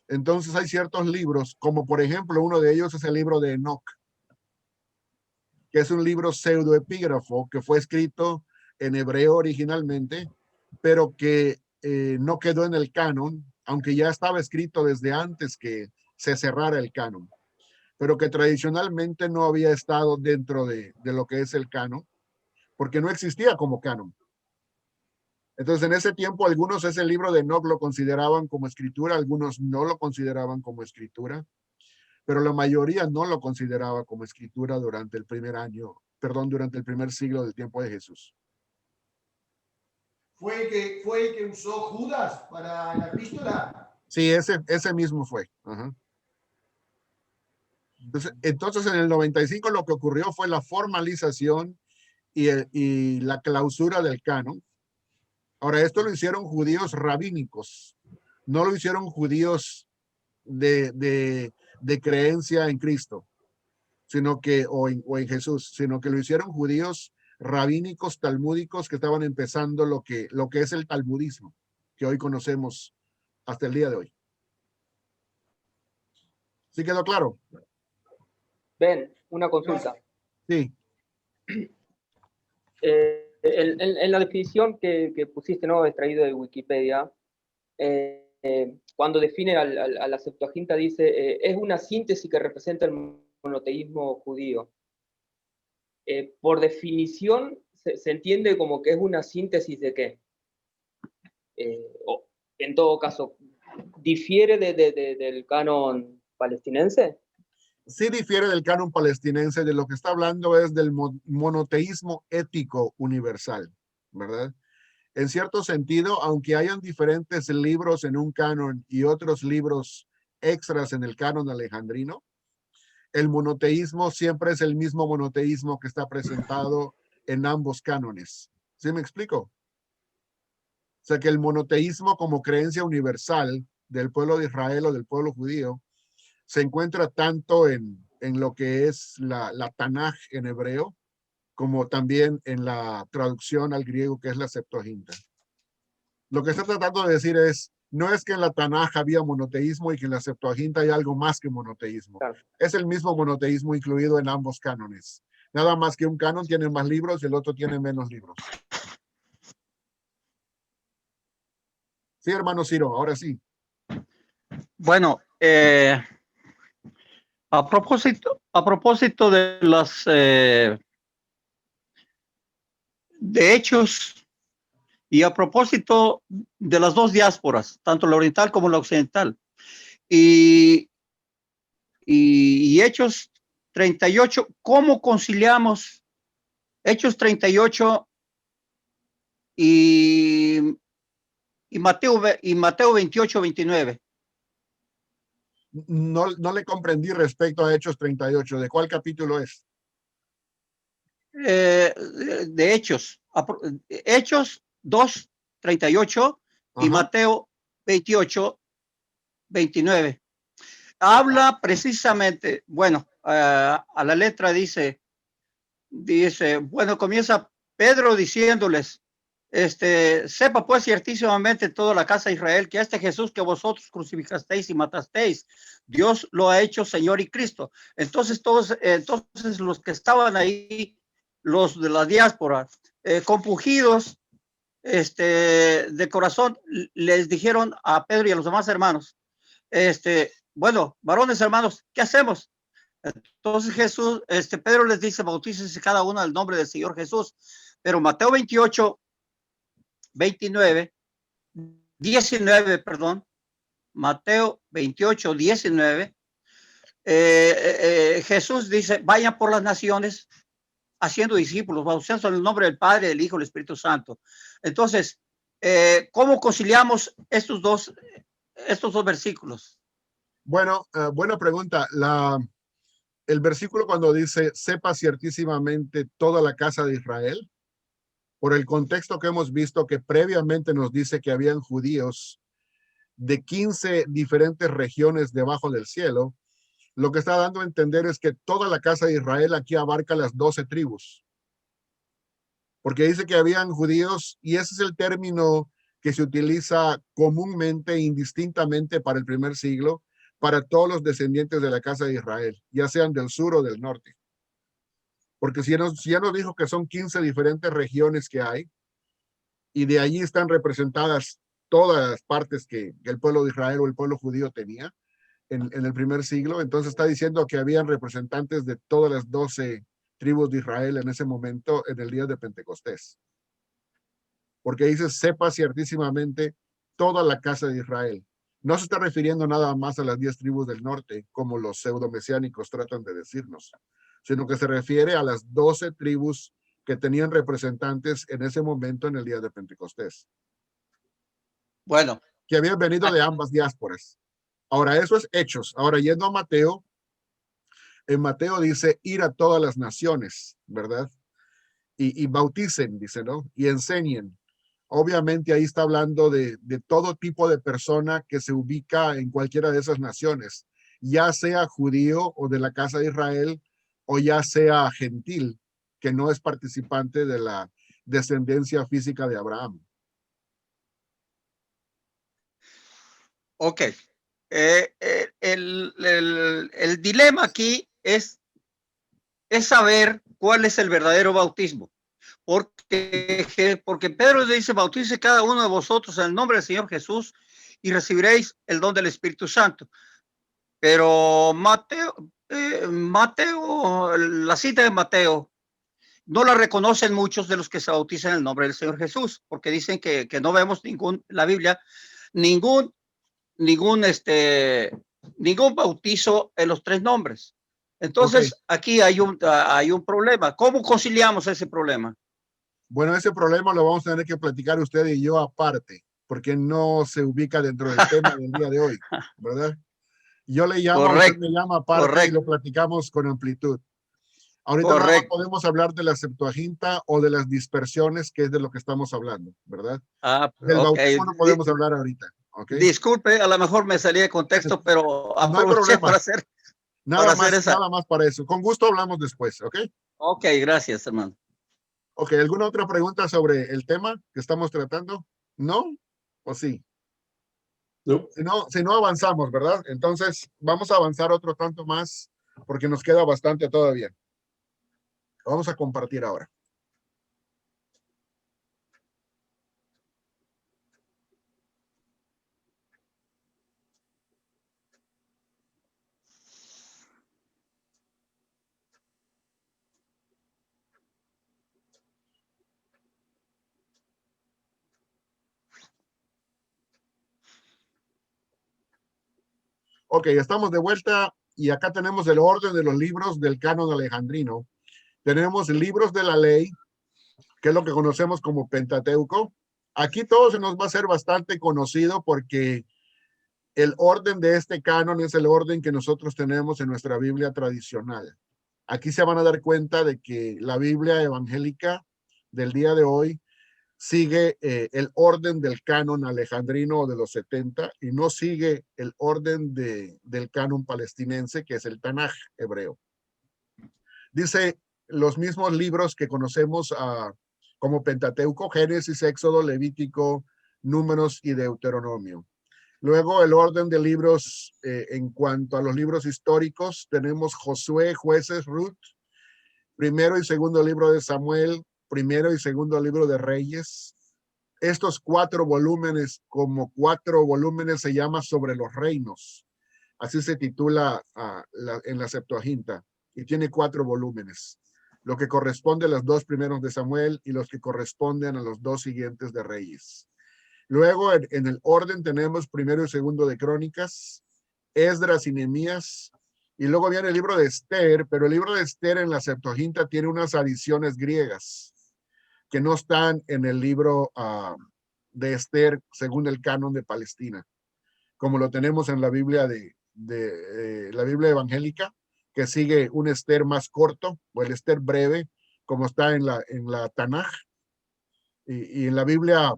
Entonces hay ciertos libros, como por ejemplo uno de ellos es el libro de Enoch, que es un libro pseudoepígrafo que fue escrito en hebreo originalmente, pero que no quedó en el canon, aunque ya estaba escrito desde antes que se cerrara el canon, pero que tradicionalmente no había estado dentro de lo que es el canon, porque no existía como canon. Entonces, en ese tiempo, algunos ese libro de Enoch lo consideraban como escritura, algunos no lo consideraban como escritura, pero la mayoría no lo consideraba como escritura durante el durante el primer siglo del tiempo de Jesús. ¿Fue el que usó Judas para la epístola? Sí, ese mismo fue. Ajá. Entonces, en el 95 lo que ocurrió fue la formalización y la clausura del canon. Ahora, esto lo hicieron judíos rabínicos, no lo hicieron judíos de creencia en Cristo, sino que, o en Jesús, sino que lo hicieron judíos rabínicos, talmúdicos, que estaban empezando lo que es el talmudismo, que hoy conocemos hasta el día de hoy. ¿Sí quedó claro? Ben, una consulta. Sí. En la definición que pusiste, ¿no? Extraído de Wikipedia, cuando define a la Septuaginta dice, es una síntesis que representa el monoteísmo judío. Por definición, se entiende como que es una síntesis de qué. En todo caso, ¿difiere del canon palestinense? Sí difiere del canon palestinense, de lo que está hablando es del monoteísmo ético universal, ¿verdad? En cierto sentido, aunque hayan diferentes libros en un canon y otros libros extras en el canon alejandrino, el monoteísmo siempre es el mismo monoteísmo que está presentado en ambos cánones. ¿Sí me explico? O sea que el monoteísmo como creencia universal del pueblo de Israel o del pueblo judío se encuentra tanto en lo que es la Tanaj en hebreo, como también en la traducción al griego que es la Septuaginta. Lo que está tratando de decir es, no es que en la Tanaj había monoteísmo y que en la Septuaginta hay algo más que monoteísmo. Claro. Es el mismo monoteísmo incluido en ambos cánones. Nada más que un canon tiene más libros y el otro tiene menos libros. Sí, hermano Ciro, ahora sí. Bueno, a propósito de las de hechos y a propósito de las dos diásporas, tanto la oriental como la occidental, y Hechos 38, ¿cómo conciliamos Hechos 38 y Mateo 28, 29. No le comprendí respecto a Hechos 38. ¿De cuál capítulo es? De Hechos 2, 38 y Ajá. Mateo 28, 29. Habla precisamente, bueno, a la letra dice, bueno, comienza Pedro diciéndoles, sepa pues ciertísimamente toda la casa de Israel que este Jesús que vosotros crucificasteis y matasteis, Dios lo ha hecho Señor y Cristo. Entonces entonces los que estaban ahí, los de la diáspora, compungidos, de corazón, les dijeron a Pedro y a los demás hermanos, bueno, varones hermanos, ¿qué hacemos? Entonces Pedro les dice, bautícense cada uno en el nombre del Señor Jesús. Pero Mateo 28, 19, Mateo 28, 19, Jesús dice, vayan por las naciones haciendo discípulos, bautizando en el nombre del Padre, del Hijo y del Espíritu Santo. Entonces, ¿cómo conciliamos estos dos versículos? Bueno, buena pregunta. El versículo cuando dice, sepa ciertísimamente toda la casa de Israel, por el contexto que hemos visto que previamente nos dice que habían judíos de 15 diferentes regiones debajo del cielo, lo que está dando a entender es que toda la casa de Israel aquí abarca las 12 tribus. Porque dice que habían judíos, y ese es el término que se utiliza comúnmente e indistintamente para el primer siglo, para todos los descendientes de la casa de Israel, ya sean del sur o del norte. Porque si ya nos dijo que son 15 diferentes regiones que hay, y de allí están representadas todas las partes que el pueblo de Israel o el pueblo judío tenía en el primer siglo, entonces está diciendo que habían representantes de todas las 12 tribus de Israel en ese momento, en el día de Pentecostés. Porque dice, sepa ciertísimamente toda la casa de Israel. No se está refiriendo nada más a las 10 tribus del norte, como los pseudomesiánicos tratan de decirnos, sino que se refiere a las 12 tribus que tenían representantes en ese momento en el día de Pentecostés. Bueno, que habían venido de ambas diásporas. Ahora, eso es Hechos. Ahora, yendo a Mateo, en Mateo dice ir a todas las naciones, ¿verdad? Y bauticen, dice, ¿no? Y enseñen. Obviamente ahí está hablando de todo tipo de persona que se ubica en cualquiera de esas naciones, ya sea judío o de la casa de Israel, o ya sea gentil, que no es participante de la descendencia física de Abraham. ok. El dilema aquí es saber cuál es el verdadero bautismo. Porque Pedro le dice, bautice cada uno de vosotros en el nombre del Señor Jesús y recibiréis el don del Espíritu Santo. Pero la cita de Mateo, no la reconocen muchos de los que se bautizan en el nombre del Señor Jesús, porque dicen que no vemos la Biblia, ningún bautizo en los tres nombres. Entonces, aquí hay un problema. ¿Cómo conciliamos ese problema? Bueno, ese problema lo vamos a tener que platicar usted y yo aparte, porque no se ubica dentro del tema del día de hoy, ¿verdad? Yo le llamo, usted me llama aparte y lo platicamos con amplitud. Ahorita nada más podemos hablar de la Septuaginta o de las dispersiones, que es de lo que estamos hablando, ¿verdad? Del bautismo no podemos hablar ahorita. ¿Okay? Disculpe, a lo mejor me salí de contexto, pero aproveché para hacer nada más para eso. Con gusto hablamos después, ¿ok? Ok, gracias, hermano. Ok, ¿alguna otra pregunta sobre el tema que estamos tratando? ¿No? ¿O sí? No. Si no avanzamos, ¿verdad? Entonces vamos a avanzar otro tanto más porque nos queda bastante todavía. Vamos a compartir ahora. Ok, estamos de vuelta y acá tenemos el orden de los libros del canon alejandrino. Tenemos libros de la ley, que es lo que conocemos como Pentateuco. Aquí todo se nos va a hacer bastante conocido porque el orden de este canon es el orden que nosotros tenemos en nuestra Biblia tradicional. Aquí se van a dar cuenta de que la Biblia evangélica del día de hoy sigue el orden del canon alejandrino de los 70 y no sigue el orden del canon palestinense, que es el Tanaj hebreo. Dice los mismos libros que conocemos como Pentateuco: Génesis, Éxodo, Levítico, Números y Deuteronomio. Luego el orden de libros, en cuanto a los libros históricos, tenemos Josué, Jueces, Ruth, primero y segundo libro de Samuel, primero y segundo libro de Reyes. Estos 4 volúmenes, como 4 volúmenes, se llama Sobre los Reinos. Así se titula en la Septuaginta, y tiene 4 volúmenes, lo que corresponde a los 2 primeros de Samuel y los que corresponden a los 2 siguientes de Reyes. Luego en el orden tenemos primero y segundo de Crónicas, Esdras y Nehemías, y luego viene el libro de Esther, pero el libro de Esther en la Septuaginta tiene unas adiciones griegas que no están en el libro de Esther según el canon de Palestina, como lo tenemos en la Biblia la Biblia evangélica, que sigue un Esther más corto, o el Esther breve, como está en la Tanaj, y en la Biblia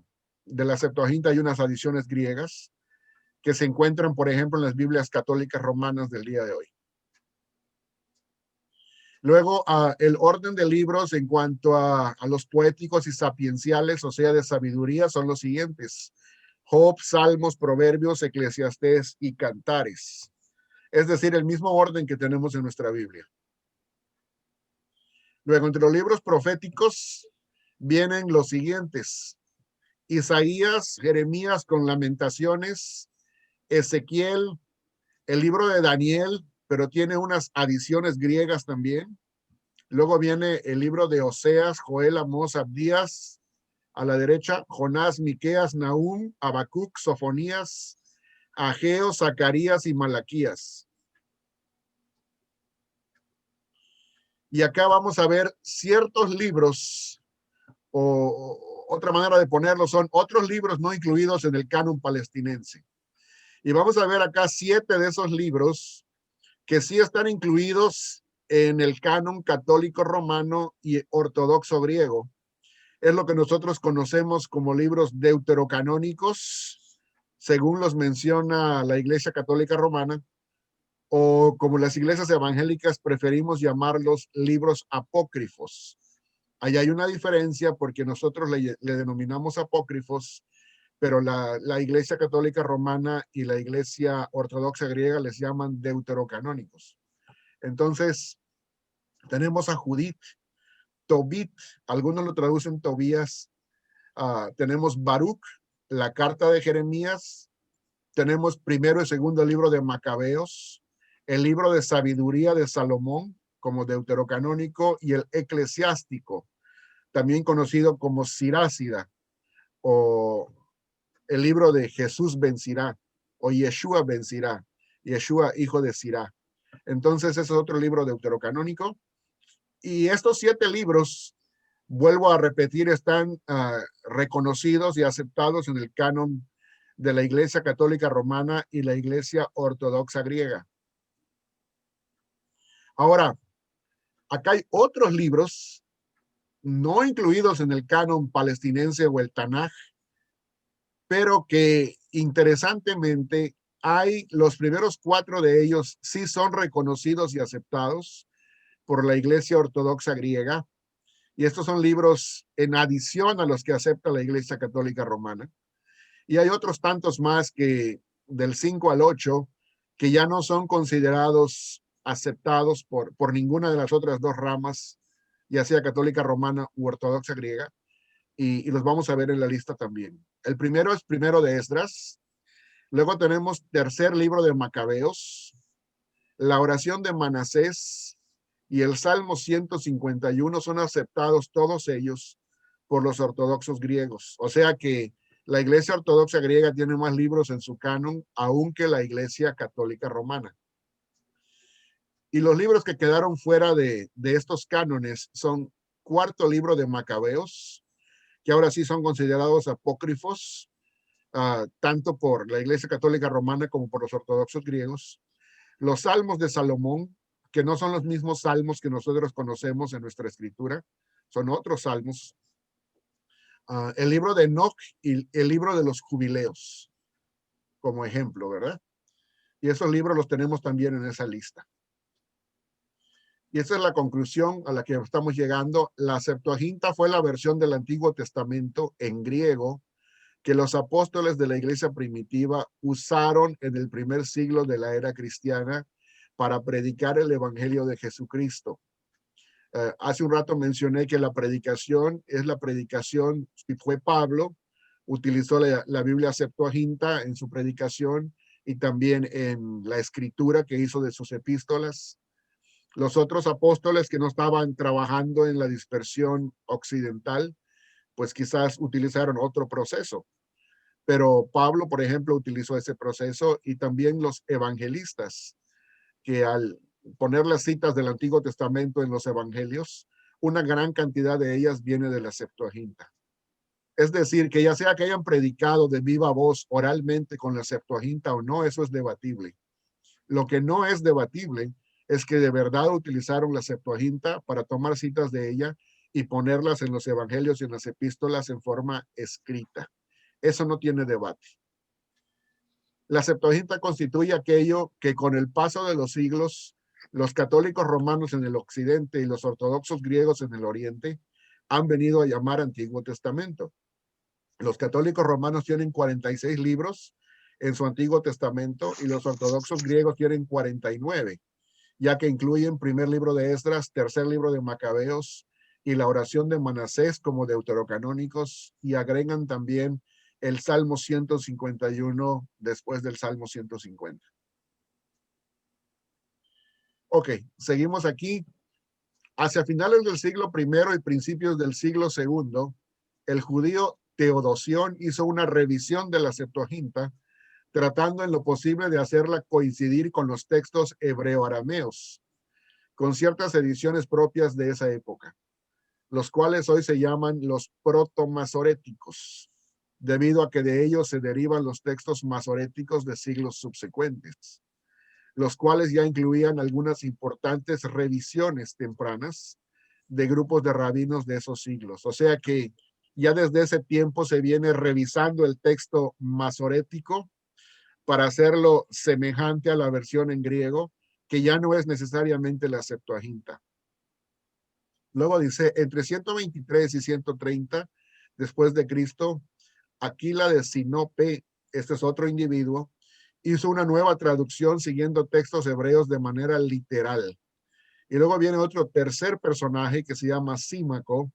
de la Septuaginta hay unas adiciones griegas que se encuentran, por ejemplo, en las Biblias católicas romanas del día de hoy. Luego, el orden de libros en cuanto a los poéticos y sapienciales, o sea, de sabiduría, son los siguientes: Job, Salmos, Proverbios, Eclesiastés y Cantares. Es decir, el mismo orden que tenemos en nuestra Biblia. Luego, entre los libros proféticos vienen los siguientes: Isaías, Jeremías con Lamentaciones, Ezequiel, el libro de Daniel, pero tiene unas adiciones griegas también. Luego viene el libro de Oseas, Joel, Amós, Abdías. A la derecha, Jonás, Miqueas, Nahum, Habacuc, Sofonías, Ageo, Zacarías y Malaquías. Y acá vamos a ver ciertos libros, o otra manera de ponerlo son otros libros no incluidos en el canon palestinense. Y vamos a ver acá 7 de esos libros que sí están incluidos en el canon católico romano y ortodoxo griego. Es lo que nosotros conocemos como libros deuterocanónicos, según los menciona la Iglesia Católica Romana, o como las iglesias evangélicas preferimos llamarlos, libros apócrifos. Ahí hay una diferencia porque nosotros le denominamos apócrifos, pero la Iglesia Católica Romana y la Iglesia Ortodoxa griega les llaman deuterocanónicos. Entonces, tenemos a Judith, Tobit, algunos lo traducen Tobías, tenemos Baruch, la carta de Jeremías, tenemos primero y segundo libro de Macabeos, el libro de sabiduría de Salomón como deuterocanónico, y el eclesiástico, también conocido como Sirácida, o el libro de Jesús ben Sirá, o Yeshua ben Sirá, Yeshua hijo de Sirá. Entonces ese es otro libro deuterocanónico. Y estos 7 libros, vuelvo a repetir, están reconocidos y aceptados en el canon de la Iglesia Católica Romana y la Iglesia Ortodoxa griega. Ahora, acá hay otros libros no incluidos en el canon palestinense o el Tanaj, pero que interesantemente hay los primeros 4 de ellos sí son reconocidos y aceptados por la Iglesia Ortodoxa griega, y estos son libros en adición a los que acepta la Iglesia Católica Romana. Y hay otros tantos más que del 5 al 8 que ya no son considerados aceptados por ninguna de las otras 2 ramas, ya sea católica romana u ortodoxa griega, y los vamos a ver en la lista también. El primero es primero de Esdras, luego tenemos tercer libro de Macabeos, la oración de Manasés y el Salmo 151 son aceptados todos ellos por los ortodoxos griegos. O sea que la Iglesia Ortodoxa griega tiene más libros en su canon, aún que la Iglesia Católica Romana. Y los libros que quedaron fuera de estos cánones son cuarto libro de Macabeos, que ahora sí son considerados apócrifos, tanto por la Iglesia Católica Romana como por los ortodoxos griegos. Los Salmos de Salomón, que no son los mismos salmos que nosotros conocemos en nuestra escritura, son otros salmos. El libro de Enoch y el libro de los Jubileos, como ejemplo, ¿verdad? Y esos libros los tenemos también en esa lista. Y esa es la conclusión a la que estamos llegando. La Septuaginta fue la versión del Antiguo Testamento en griego que los apóstoles de la iglesia primitiva usaron en el primer siglo de la era cristiana para predicar el evangelio de Jesucristo. Hace un rato mencioné que la predicación es la predicación, si fue Pablo, utilizó la Biblia Septuaginta en su predicación y también en la escritura que hizo de sus epístolas. Los otros apóstoles que no estaban trabajando en la dispersión occidental, pues quizás utilizaron otro proceso. Pero Pablo, por ejemplo, utilizó ese proceso, y también los evangelistas, que al poner las citas del Antiguo Testamento en los evangelios, una gran cantidad de ellas viene de la Septuaginta. Es decir, que ya sea que hayan predicado de viva voz oralmente con la Septuaginta o no, eso es debatible. Lo que no es debatible es que de verdad utilizaron la Septuaginta para tomar citas de ella y ponerlas en los evangelios y en las epístolas en forma escrita. Eso no tiene debate. La Septuaginta constituye aquello que con el paso de los siglos, los católicos romanos en el occidente y los ortodoxos griegos en el oriente han venido a llamar Antiguo Testamento. Los católicos romanos tienen 46 libros en su Antiguo Testamento y los ortodoxos griegos tienen 49, ya que incluyen primer libro de Esdras, tercer libro de Macabeos y la oración de Manasés como deuterocanónicos, y agregan también el Salmo 151 después del Salmo 150. Ok, seguimos aquí. Hacia finales del siglo I y principios del siglo II, el judío Teodosión hizo una revisión de la Septuaginta, tratando en lo posible de hacerla coincidir con los textos hebreo-arameos, con ciertas ediciones propias de esa época, los cuales hoy se llaman los protomasoréticos, debido a que de ellos se derivan los textos masoréticos de siglos subsecuentes, los cuales ya incluían algunas importantes revisiones tempranas de grupos de rabinos de esos siglos. O sea que ya desde ese tiempo se viene revisando el texto masorético para hacerlo semejante a la versión en griego, que ya no es necesariamente la Septuaginta. Luego dice, entre 123 y 130 después de Cristo, Aquila de Sinope, este es otro individuo, hizo una nueva traducción siguiendo textos hebreos de manera literal. Y luego viene otro tercer personaje que se llama Símaco,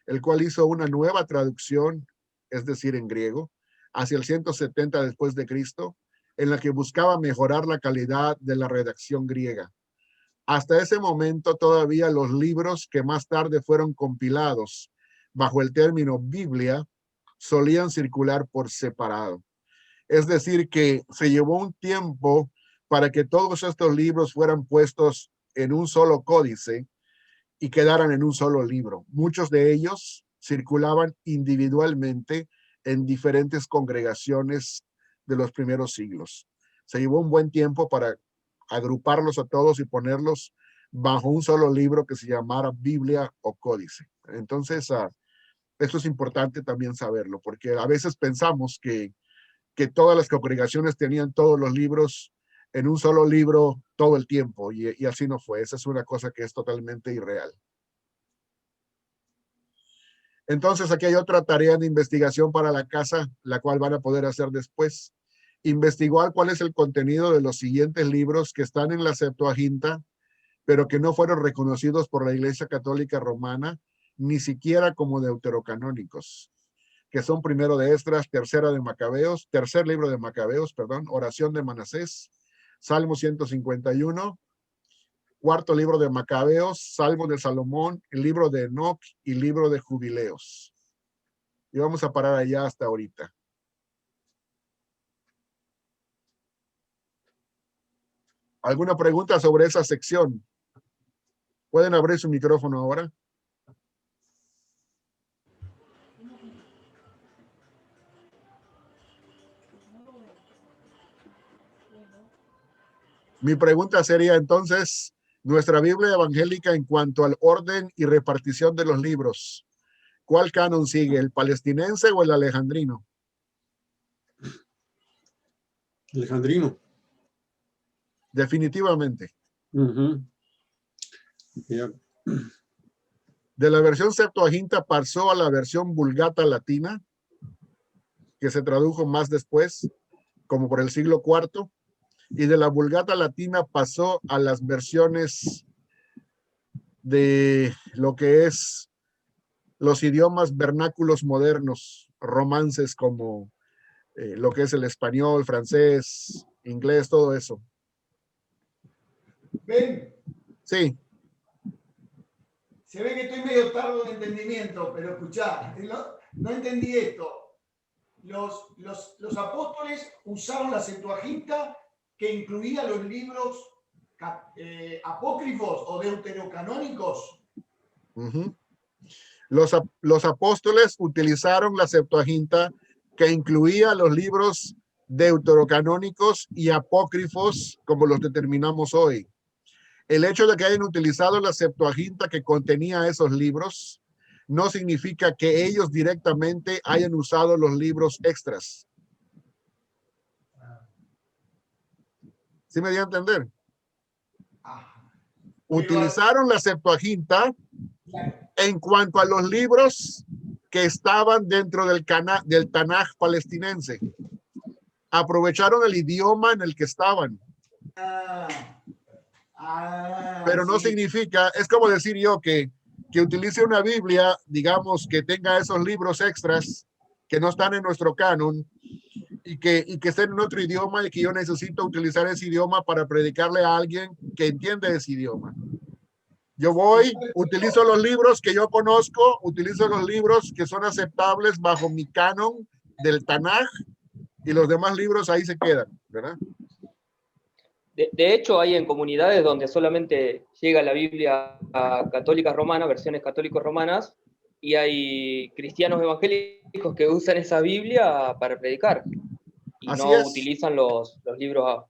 el cual hizo una nueva traducción, es decir, en griego, hacia el 170 después de Cristo, en la que buscaba mejorar la calidad de la redacción griega. Hasta ese momento todavía los libros que más tarde fueron compilados bajo el término Biblia solían circular por separado. Es decir, que se llevó un tiempo para que todos estos libros fueran puestos en un solo códice y quedaran en un solo libro. Muchos de ellos circulaban individualmente en diferentes congregaciones de los primeros siglos. Se llevó un buen tiempo para agruparlos a todos y ponerlos bajo un solo libro que se llamara Biblia o Códice. Entonces, esto es importante también saberlo, porque a veces pensamos que todas las congregaciones tenían todos los libros en un solo libro todo el tiempo, y así no fue. Esa es una cosa que es totalmente irreal. Entonces, aquí hay otra tarea de investigación para la casa, la cual van a poder hacer después. Investigar cuál es el contenido de los siguientes libros que están en la Septuaginta, pero que no fueron reconocidos por la Iglesia Católica Romana, ni siquiera como deuterocanónicos, que son primero de Esdras, tercer libro de Macabeos, oración de Manasés, Salmo 151, cuarto libro de Macabeos, Salmo de Salomón, el libro de Enoch y libro de Jubileos. Y vamos a parar allá hasta ahorita. ¿Alguna pregunta sobre esa sección? ¿Pueden abrir su micrófono ahora? Mi pregunta sería entonces, nuestra Biblia evangélica en cuanto al orden y repartición de los libros, ¿cuál canon sigue? ¿El palestinense o el alejandrino? Alejandrino. Definitivamente. Ujú. Ya. De la versión Septuaginta pasó a la versión Vulgata latina, que se tradujo más después, como por el siglo IV, y de la Vulgata latina pasó a las versiones de lo que es los idiomas vernáculos modernos, romances como lo que es el español, francés, inglés, todo eso. Ven, Sí, se ve que estoy medio tardo de entendimiento, pero escuchá, no entendí esto. Los apóstoles usaron la Septuaginta que incluía los libros apócrifos o deuterocanónicos. uh-huh. Los apóstoles utilizaron la Septuaginta que incluía los libros deuterocanónicos y apócrifos como los determinamos hoy. El hecho de que hayan utilizado la Septuaginta que contenía esos libros no significa que ellos directamente hayan usado los libros extras. ¿Sí me dio a entender? Utilizaron la Septuaginta en cuanto a los libros que estaban dentro del Tanaj palestinense. Aprovecharon el idioma en el que estaban. Pero no significa, es como decir yo que utilice una Biblia, digamos, que tenga esos libros extras que no están en nuestro canon y que estén en otro idioma y que yo necesito utilizar ese idioma para predicarle a alguien que entiende ese idioma. Yo voy, utilizo los libros que yo conozco, utilizo los libros que son aceptables bajo mi canon del Tanaj y los demás libros ahí se quedan, ¿verdad? De hecho, hay en comunidades donde solamente llega la Biblia a católicas romanas, versiones católicos romanas, y hay cristianos evangélicos que usan esa Biblia para predicar y Así no es. utilizan los libros.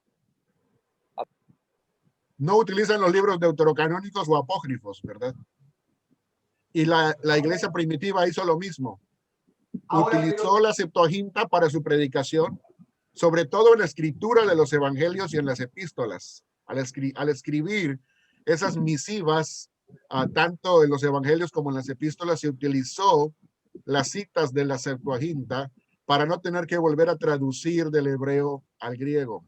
No utilizan los libros deuterocanónicos o apócrifos, ¿verdad? Y la iglesia primitiva hizo lo mismo. Utilizó la Septuaginta para su predicación, sobre todo en la escritura de los evangelios y en las epístolas. Al escribir esas misivas, tanto en los evangelios como en las epístolas, se utilizó las citas de la Septuaginta para no tener que volver a traducir del hebreo al griego.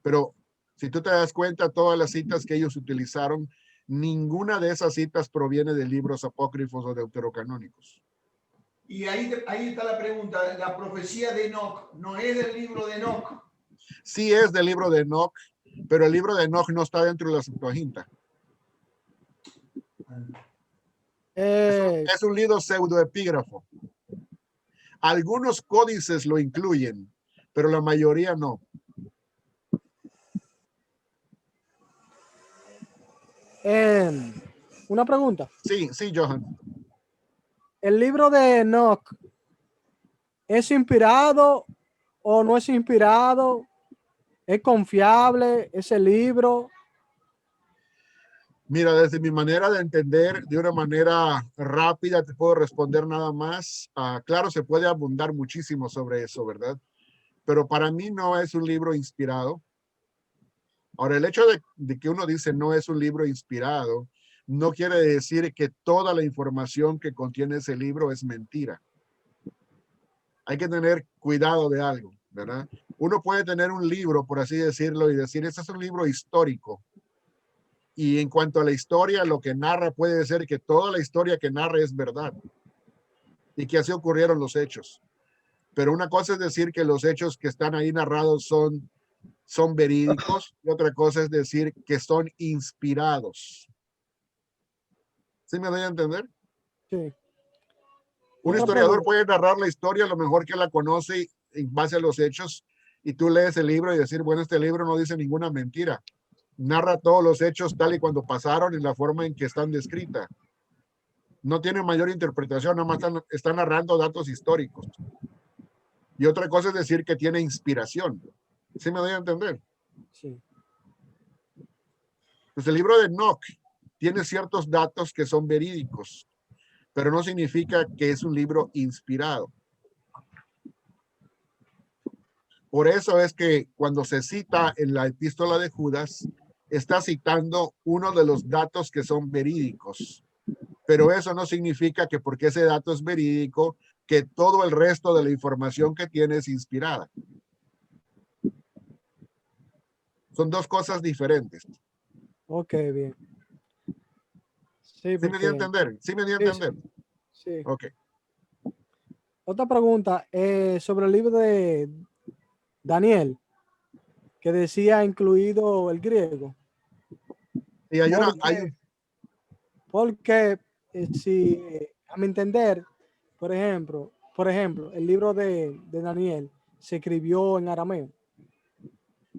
Pero si tú te das cuenta, todas las citas que ellos utilizaron, ninguna de esas citas proviene de libros apócrifos o deuterocanónicos. Y ahí está la pregunta, la profecía de Enoc, ¿no es del libro de Enoc? Sí es del libro de Enoc, pero el libro de Enoc no está dentro de la Septuaginta. Es un libro pseudoepígrafo. Algunos códices lo incluyen, pero la mayoría no. Una pregunta. Sí, Johan. ¿El libro de Enoch es inspirado o no es inspirado? ¿Es confiable ese libro? Mira, desde mi manera de entender, de una manera rápida, te puedo responder nada más. Claro, se puede abundar muchísimo sobre eso, ¿verdad? Pero para mí no es un libro inspirado. Ahora, el hecho de que uno dice no es un libro inspirado, no quiere decir que toda la información que contiene ese libro es mentira. Hay que tener cuidado de algo, ¿verdad? Uno puede tener un libro, por así decirlo, y decir, este es un libro histórico. Y en cuanto a la historia, lo que narra puede ser que toda la historia que narra es verdad. Y que así ocurrieron los hechos. Pero una cosa es decir que los hechos que están ahí narrados son verídicos, y otra cosa es decir que son inspirados. ¿Sí me doy a entender? Sí. Un historiador puede narrar la historia lo mejor que la conoce en base a los hechos, y tú lees el libro y decir, bueno, este libro no dice ninguna mentira. narra todos los hechos tal y cuando pasaron en la forma en que están descritas. No tiene mayor interpretación, nada más están narrando datos históricos. Y otra cosa es decir que tiene inspiración. ¿Sí me doy a entender? Sí. Pues el libro de Enoch tiene ciertos datos que son verídicos, pero no significa que es un libro inspirado. Por eso es que cuando se cita en la epístola de Judas, está citando uno de los datos que son verídicos. Pero eso no significa que porque ese dato es verídico, que todo el resto de la información que tiene es inspirada. Son dos cosas diferentes. Ok, bien. Sí, ¿Sí me dio a porque, entender? ¿Sí me dio a sí, entender? sí. Ok. Otra pregunta sobre el libro de Daniel, que decía incluido el griego. Y hay una, Porque si, a mi entender, por ejemplo, el libro de Daniel se escribió en arameo.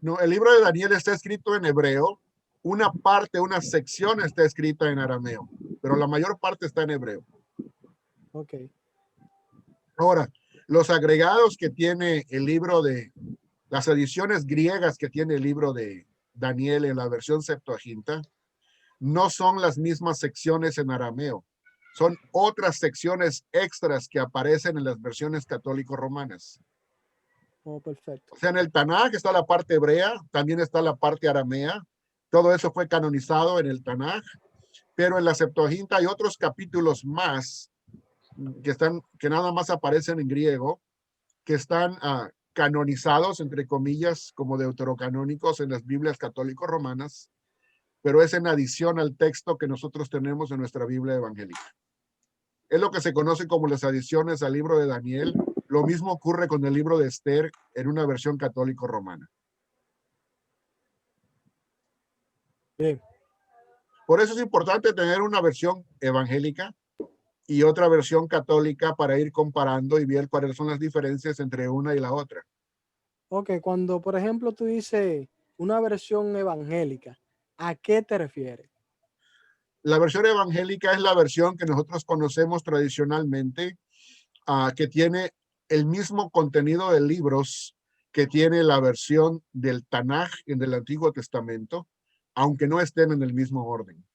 no, el libro de Daniel está escrito en hebreo. Una parte, una sección está escrita en arameo, pero la mayor parte está en hebreo. Ok, Ahora, los agregados que tiene el libro de, las ediciones griegas que tiene el libro de Daniel en la versión Septuaginta, no son las mismas secciones en arameo. Son otras secciones extras que aparecen en las versiones católico-romanas. oh, perfecto. O sea, en el Tanaj está la parte hebrea, también está la parte aramea. Todo eso fue canonizado en el Tanaj, pero en la Septuaginta hay otros capítulos más que nada más aparecen en griego, que están canonizados, entre comillas, como deuterocanónicos en las Biblias católico-romanas, pero es en adición al texto que nosotros tenemos en nuestra Biblia evangélica. Es lo que se conoce como las adiciones al libro de Daniel. Lo mismo ocurre con el libro de Esther en una versión católico-romana. Bien, Por eso es importante tener una versión evangélica y otra versión católica para ir comparando y ver cuáles son las diferencias entre una y la otra. ok, cuando por ejemplo tú dices una versión evangélica, ¿a qué te refieres? La versión evangélica es la versión que nosotros conocemos tradicionalmente, que tiene el mismo contenido de libros que tiene la versión del Tanaj en el Antiguo Testamento, aunque no estén en el mismo orden.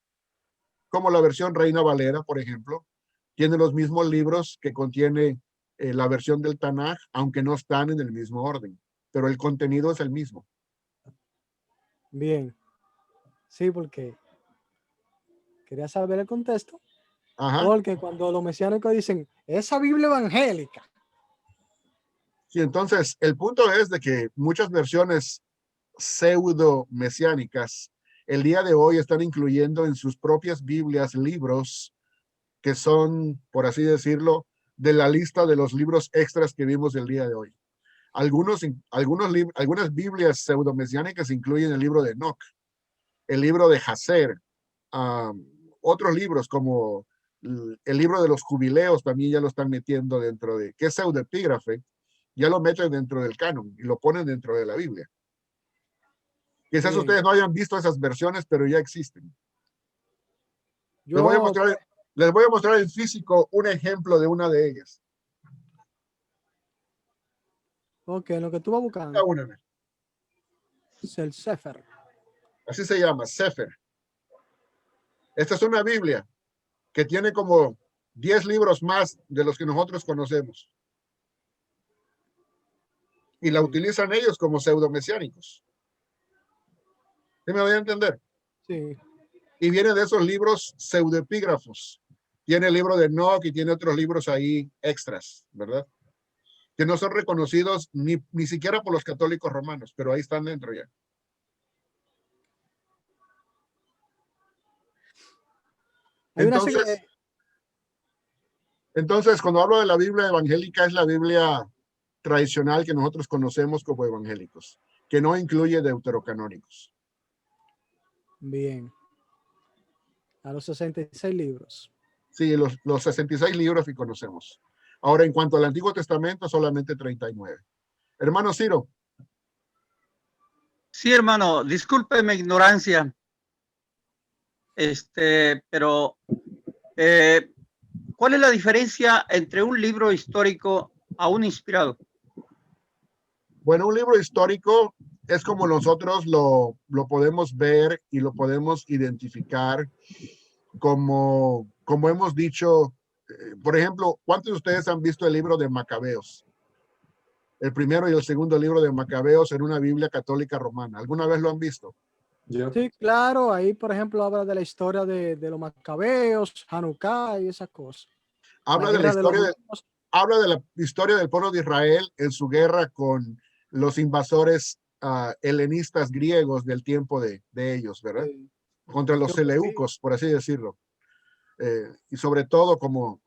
Como la versión Reina Valera, por ejemplo, tiene los mismos libros que contiene la versión del Tanaj, aunque no están en el mismo orden, pero el contenido es el mismo. Bien, sí, porque quería saber el contexto, Ajá. porque cuando los mesiánicos dicen, esa Biblia evangélica, Sí, entonces el punto es de que muchas versiones pseudo mesiánicas el día de hoy están incluyendo en sus propias Biblias libros que son, por así decirlo, de la lista de los libros extras que vimos el día de hoy. Algunas Biblias pseudo-mesiánicas incluyen el libro de Enoch, el libro de Hazer, otros libros como el libro de los jubileos también ya lo están metiendo dentro de, que es pseudoepígrafe, ya lo meten dentro del canon y lo ponen dentro de la Biblia. Quizás bien, ustedes no hayan visto esas versiones, pero ya existen. Les voy a yo, mostrar en físico un ejemplo de una de ellas. ok, lo que tú vas buscando es el Sefer. Así se llama, Sefer. Esta es una Biblia que tiene como 10 libros más de los que nosotros conocemos. Y la utilizan ellos como pseudomesiánicos. ¿Sí me voy a entender? Sí, Y viene de esos libros pseudoepígrafos. Tiene el libro de Enoch y tiene otros libros ahí extras, ¿verdad? Que no son reconocidos ni siquiera por los católicos romanos, pero ahí están dentro ya. hay una Entonces, cuando hablo de la Biblia evangélica, es la Biblia tradicional que nosotros conocemos como evangélicos, que no incluye deuterocanónicos. bien, a los 66 libros. Sí, los 66 libros que conocemos. Ahora, en cuanto al Antiguo Testamento, solamente 39. Hermano Ciro. Sí, hermano, disculpe mi ignorancia, pero ¿cuál es la diferencia entre un libro histórico a un inspirado? Bueno, un libro histórico es como nosotros lo podemos ver y lo podemos identificar como hemos dicho. Por ejemplo, ¿cuántos de ustedes han visto el libro de Macabeos? El primero y el segundo libro de Macabeos en una Biblia católica romana. ¿Alguna vez lo han visto? Yo, Sí, claro, ahí por ejemplo habla de la historia de los macabeos, Hanukkah y esas cosas. La Habla de la guerra de los historia lobos. habla de la historia del pueblo de Israel en su guerra con los invasores helenistas griegos del tiempo de ellos, ¿verdad? Contra los Yo fui, seleucos, por así decirlo. Y sobre todo como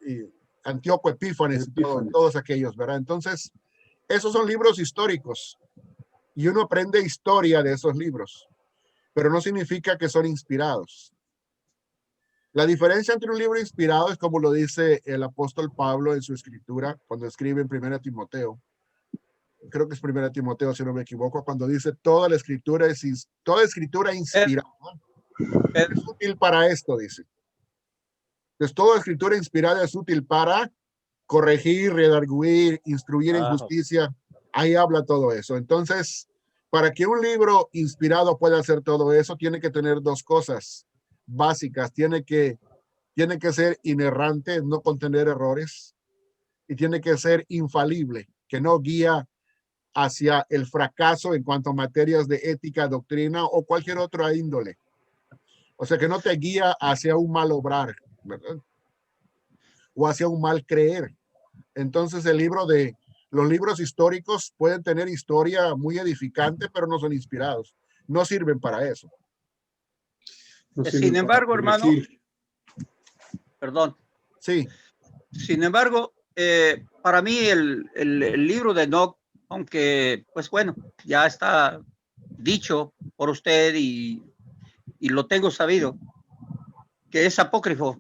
y Antíoco Epífanes y Epífanes. todos aquellos, ¿verdad? Entonces, esos son libros históricos y uno aprende historia de esos libros, pero no significa que son inspirados. La diferencia entre un libro inspirado es como lo dice el apóstol Pablo en su escritura, cuando escribe en 1 Timoteo. Creo que es 1 Timoteo, si no me equivoco, cuando dice toda la escritura toda escritura inspirada es útil para esto, dice. Entonces, toda escritura inspirada es útil para corregir, redarguir, instruir en justicia. Ahí habla todo eso. Entonces, para que un libro inspirado pueda hacer todo eso, tiene que tener dos cosas básicas. Tiene que ser inerrante, no contener errores, y tiene que ser infalible, que no guía hacia el fracaso en cuanto a materias de ética, doctrina o cualquier otra índole. O sea, que no te guía hacia un mal obrar, ¿verdad? O hacia un mal creer. Entonces, los libros históricos pueden tener historia muy edificante, pero no son inspirados. No sirven para eso. no Sin sirven para embargo, hermano, corregir. perdón, Sí, sin embargo, para mí el libro de Enoch, aunque, pues bueno, ya está dicho por usted y lo tengo sabido, que es apócrifo.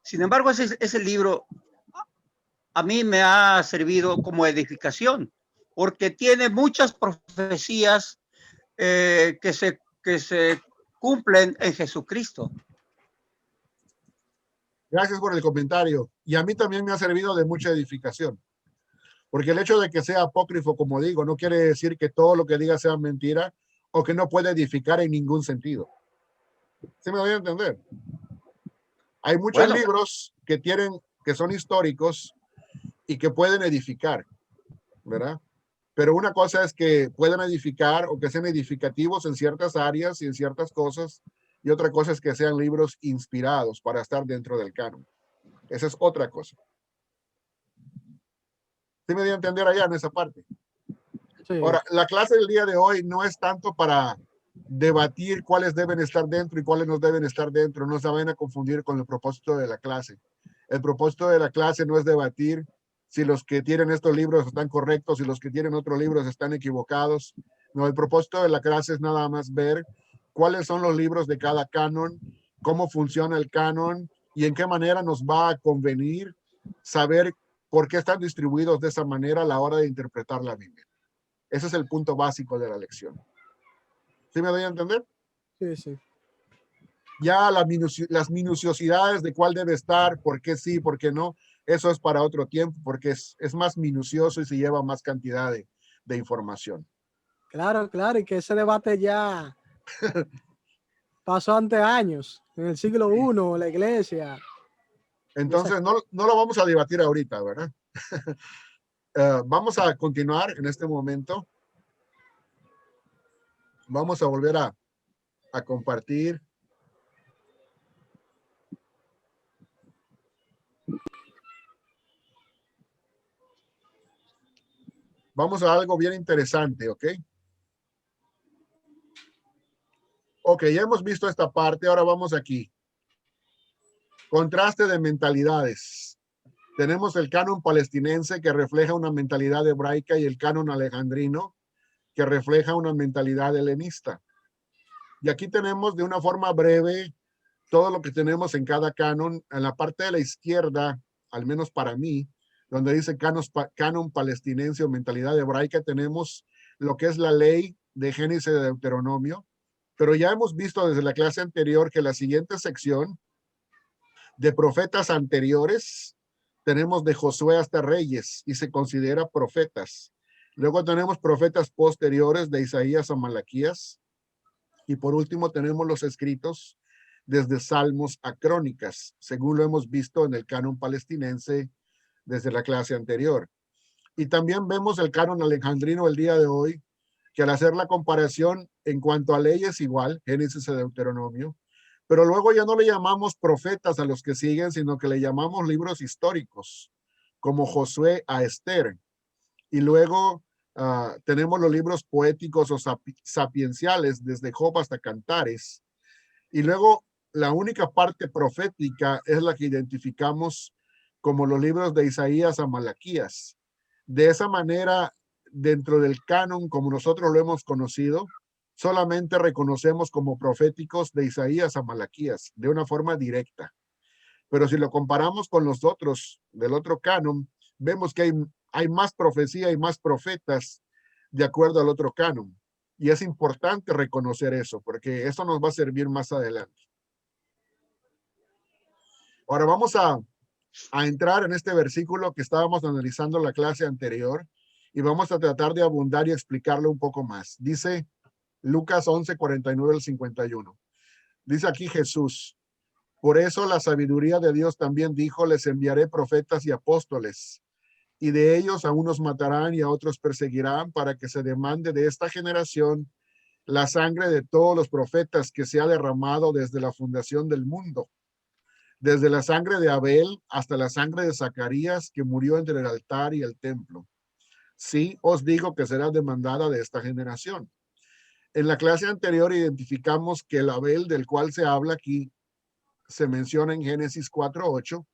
Sin embargo, ese libro a mí me ha servido como edificación, porque tiene muchas profecías que se cumplen en Jesucristo. gracias por el comentario. Y a mí también me ha servido de mucha edificación. Porque el hecho de que sea apócrifo, como digo, no quiere decir que todo lo que diga sea mentira o que no puede edificar en ningún sentido. ¿Sí me voy a entender? Hay muchos Bueno, libros que son históricos y que pueden edificar, ¿verdad? Pero una cosa es que puedan edificar o que sean edificativos en ciertas áreas y en ciertas cosas, y otra cosa es que sean libros inspirados para estar dentro del canon. Esa es otra cosa. ¿Sí me dio a entender allá en esa parte? sí, Ahora, la clase del día de hoy no es tanto para debatir cuáles deben estar dentro y cuáles no deben estar dentro. No se vayan a confundir con el propósito de la clase. El propósito de la clase no es debatir si los que tienen estos libros están correctos y los que tienen otros libros están equivocados. No, el propósito de la clase es nada más ver cuáles son los libros de cada canon, cómo funciona el canon y en qué manera nos va a convenir saber por qué están distribuidos de esa manera a la hora de interpretar la Biblia. Ese es el punto básico de la lección. ¿Sí me doy a entender? sí, sí. Ya las minuciosidades de cuál debe estar, por qué sí, por qué no, eso es para otro tiempo, porque es más minucioso y se lleva más cantidad de información. Claro, claro, y que ese debate ya pasó ante años, en el siglo I, la iglesia. Entonces, no lo vamos a debatir ahorita, ¿verdad? Vamos a continuar en este momento. Vamos a volver a compartir. Vamos a algo bien interesante, ¿ok? Ok, ya hemos visto esta parte, ahora vamos aquí. Contraste de mentalidades. Tenemos el canon palestinense que refleja una mentalidad hebraica y el canon alejandrino que refleja una mentalidad helenista. Y aquí tenemos de una forma breve todo lo que tenemos en cada canon. En la parte de la izquierda, al menos para mí, donde dice canon palestinense o mentalidad hebraica, tenemos lo que es la ley de Génesis y de Deuteronomio, pero ya hemos visto desde la clase anterior que la siguiente sección de profetas anteriores tenemos de Josué hasta Reyes y se considera profetas. Luego tenemos profetas posteriores de Isaías a Malaquías. Y por último tenemos los escritos desde Salmos a Crónicas, según lo hemos visto en el canon palestinense desde la clase anterior. Y también vemos el canon alejandrino el día de hoy, que al hacer la comparación en cuanto a leyes igual, Génesis y Deuteronomio, pero luego ya no le llamamos profetas a los que siguen, sino que le llamamos libros históricos, como Josué a Esther. Y luego tenemos los libros poéticos o sapienciales, desde Job hasta Cantares. Y luego la única parte profética es la que identificamos como los libros de Isaías a Malaquías. De esa manera, dentro del canon, como nosotros lo hemos conocido, solamente reconocemos como proféticos de Isaías a Malaquías, de una forma directa. Pero si lo comparamos con los otros, del otro canon, vemos que hay más profecía y más profetas de acuerdo al otro canon. Y es importante reconocer eso, porque eso nos va a servir más adelante. Ahora vamos a entrar en este versículo que estábamos analizando en la clase anterior y vamos a tratar de abundar y explicarlo un poco más. Dice Lucas 11, 49 al 51. Dice aquí Jesús: por eso la sabiduría de Dios también dijo, les enviaré profetas y apóstoles, y de ellos a unos matarán y a otros perseguirán, para que se demande de esta generación la sangre de todos los profetas que se ha derramado desde la fundación del mundo, desde la sangre de Abel hasta la sangre de Zacarías, que murió entre el altar y el templo. Sí, os digo que será demandada de esta generación. En la clase anterior identificamos que el Abel del cual se habla aquí se menciona en Génesis 4:8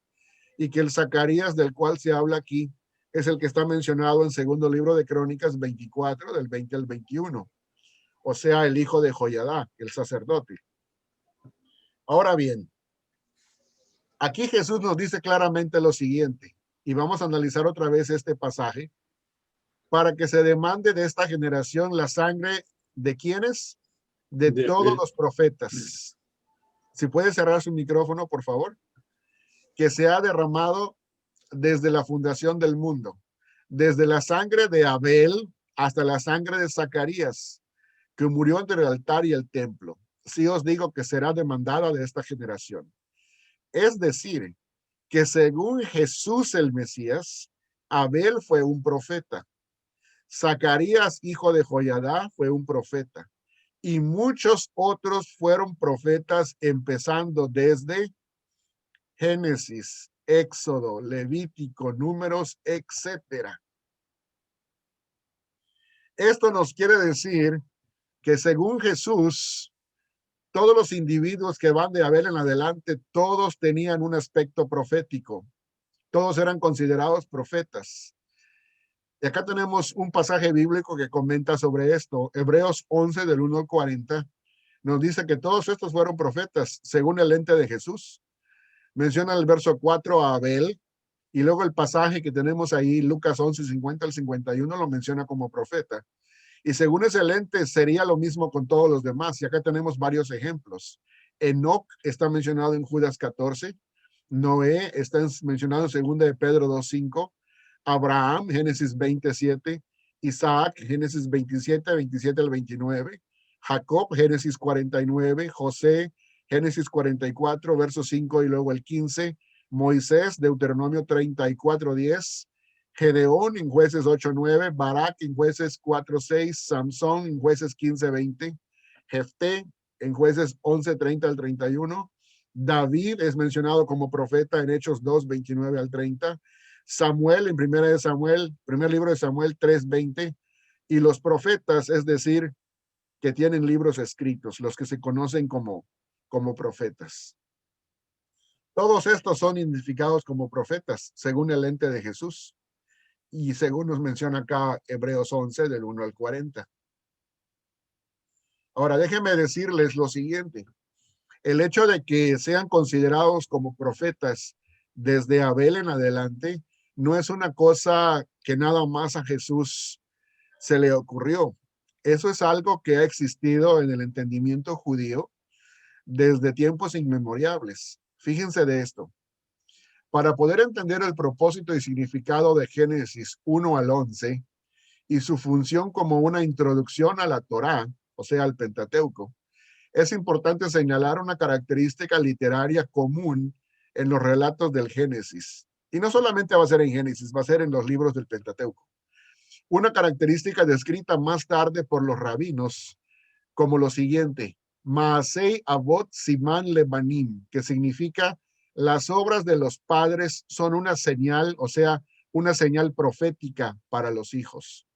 y que el Zacarías del cual se habla aquí es el que está mencionado en segundo libro de Crónicas 24, del 20 al 21. O sea, el hijo de Joiada, el sacerdote. Ahora bien, aquí Jesús nos dice claramente lo siguiente, y vamos a analizar otra vez este pasaje, para que se demande de esta generación la sangre de ¿quiénes? De todos los profetas. Si puede cerrar su micrófono, por favor. Que se ha derramado desde la fundación del mundo, desde la sangre de Abel hasta la sangre de Zacarías, que murió entre el altar y el templo. Sí os digo que será demandada de esta generación. Es decir, que según Jesús el Mesías, Abel fue un profeta. Zacarías, hijo de Joiada, fue un profeta. Y muchos otros fueron profetas, empezando desde Génesis, Éxodo, Levítico, Números, etcétera. Esto nos quiere decir que según Jesús, todos los individuos que van de Abel en adelante, todos tenían un aspecto profético. Todos eran considerados profetas. Y acá tenemos un pasaje bíblico que comenta sobre esto. Hebreos 11, del 1 al 40, nos dice que todos estos fueron profetas, según el ente de Jesús. Menciona el verso 4 a Abel, y luego el pasaje que tenemos ahí, Lucas 11, 50 al 51, lo menciona como profeta. Y según ese lente, sería lo mismo con todos los demás. Y acá tenemos varios ejemplos. Enoc está mencionado en Judas 14. Noé está mencionado en 2 de Pedro 2:5. Abraham, Génesis 27. Isaac, Génesis 27, 27 al 29. Jacob, Génesis 49. José, Génesis 44, verso 5 y luego el 15. Moisés, Deuteronomio 34:10. Gedeón en Jueces 8:9, Barak en Jueces 4:6, Samson en Jueces 15:20, Jefté en Jueces 11:30 al 31, David es mencionado como profeta en Hechos 2:29 al 30, Samuel en primer libro de Samuel 3:20, y los profetas, es decir, que tienen libros escritos, los que se conocen como profetas. Todos estos son identificados como profetas, según el ente de Jesús. Y según nos menciona acá Hebreos 11, del 1 al 40. Ahora, déjenme decirles lo siguiente. El hecho de que sean considerados como profetas desde Abel en adelante no es una cosa que nada más a Jesús se le ocurrió. Eso es algo que ha existido en el entendimiento judío desde tiempos inmemoriales. Fíjense de esto. Para poder entender el propósito y significado de Génesis 1 al 11 y su función como una introducción a la Torá, o sea, al Pentateuco, es importante señalar una característica literaria común en los relatos del Génesis. Y no solamente va a ser en Génesis, va a ser en los libros del Pentateuco. Una característica descrita más tarde por los rabinos como lo siguiente: Maasei Avot Siman Lebanim, que significa las obras de los padres son una señal, o sea, una señal profética para los hijos.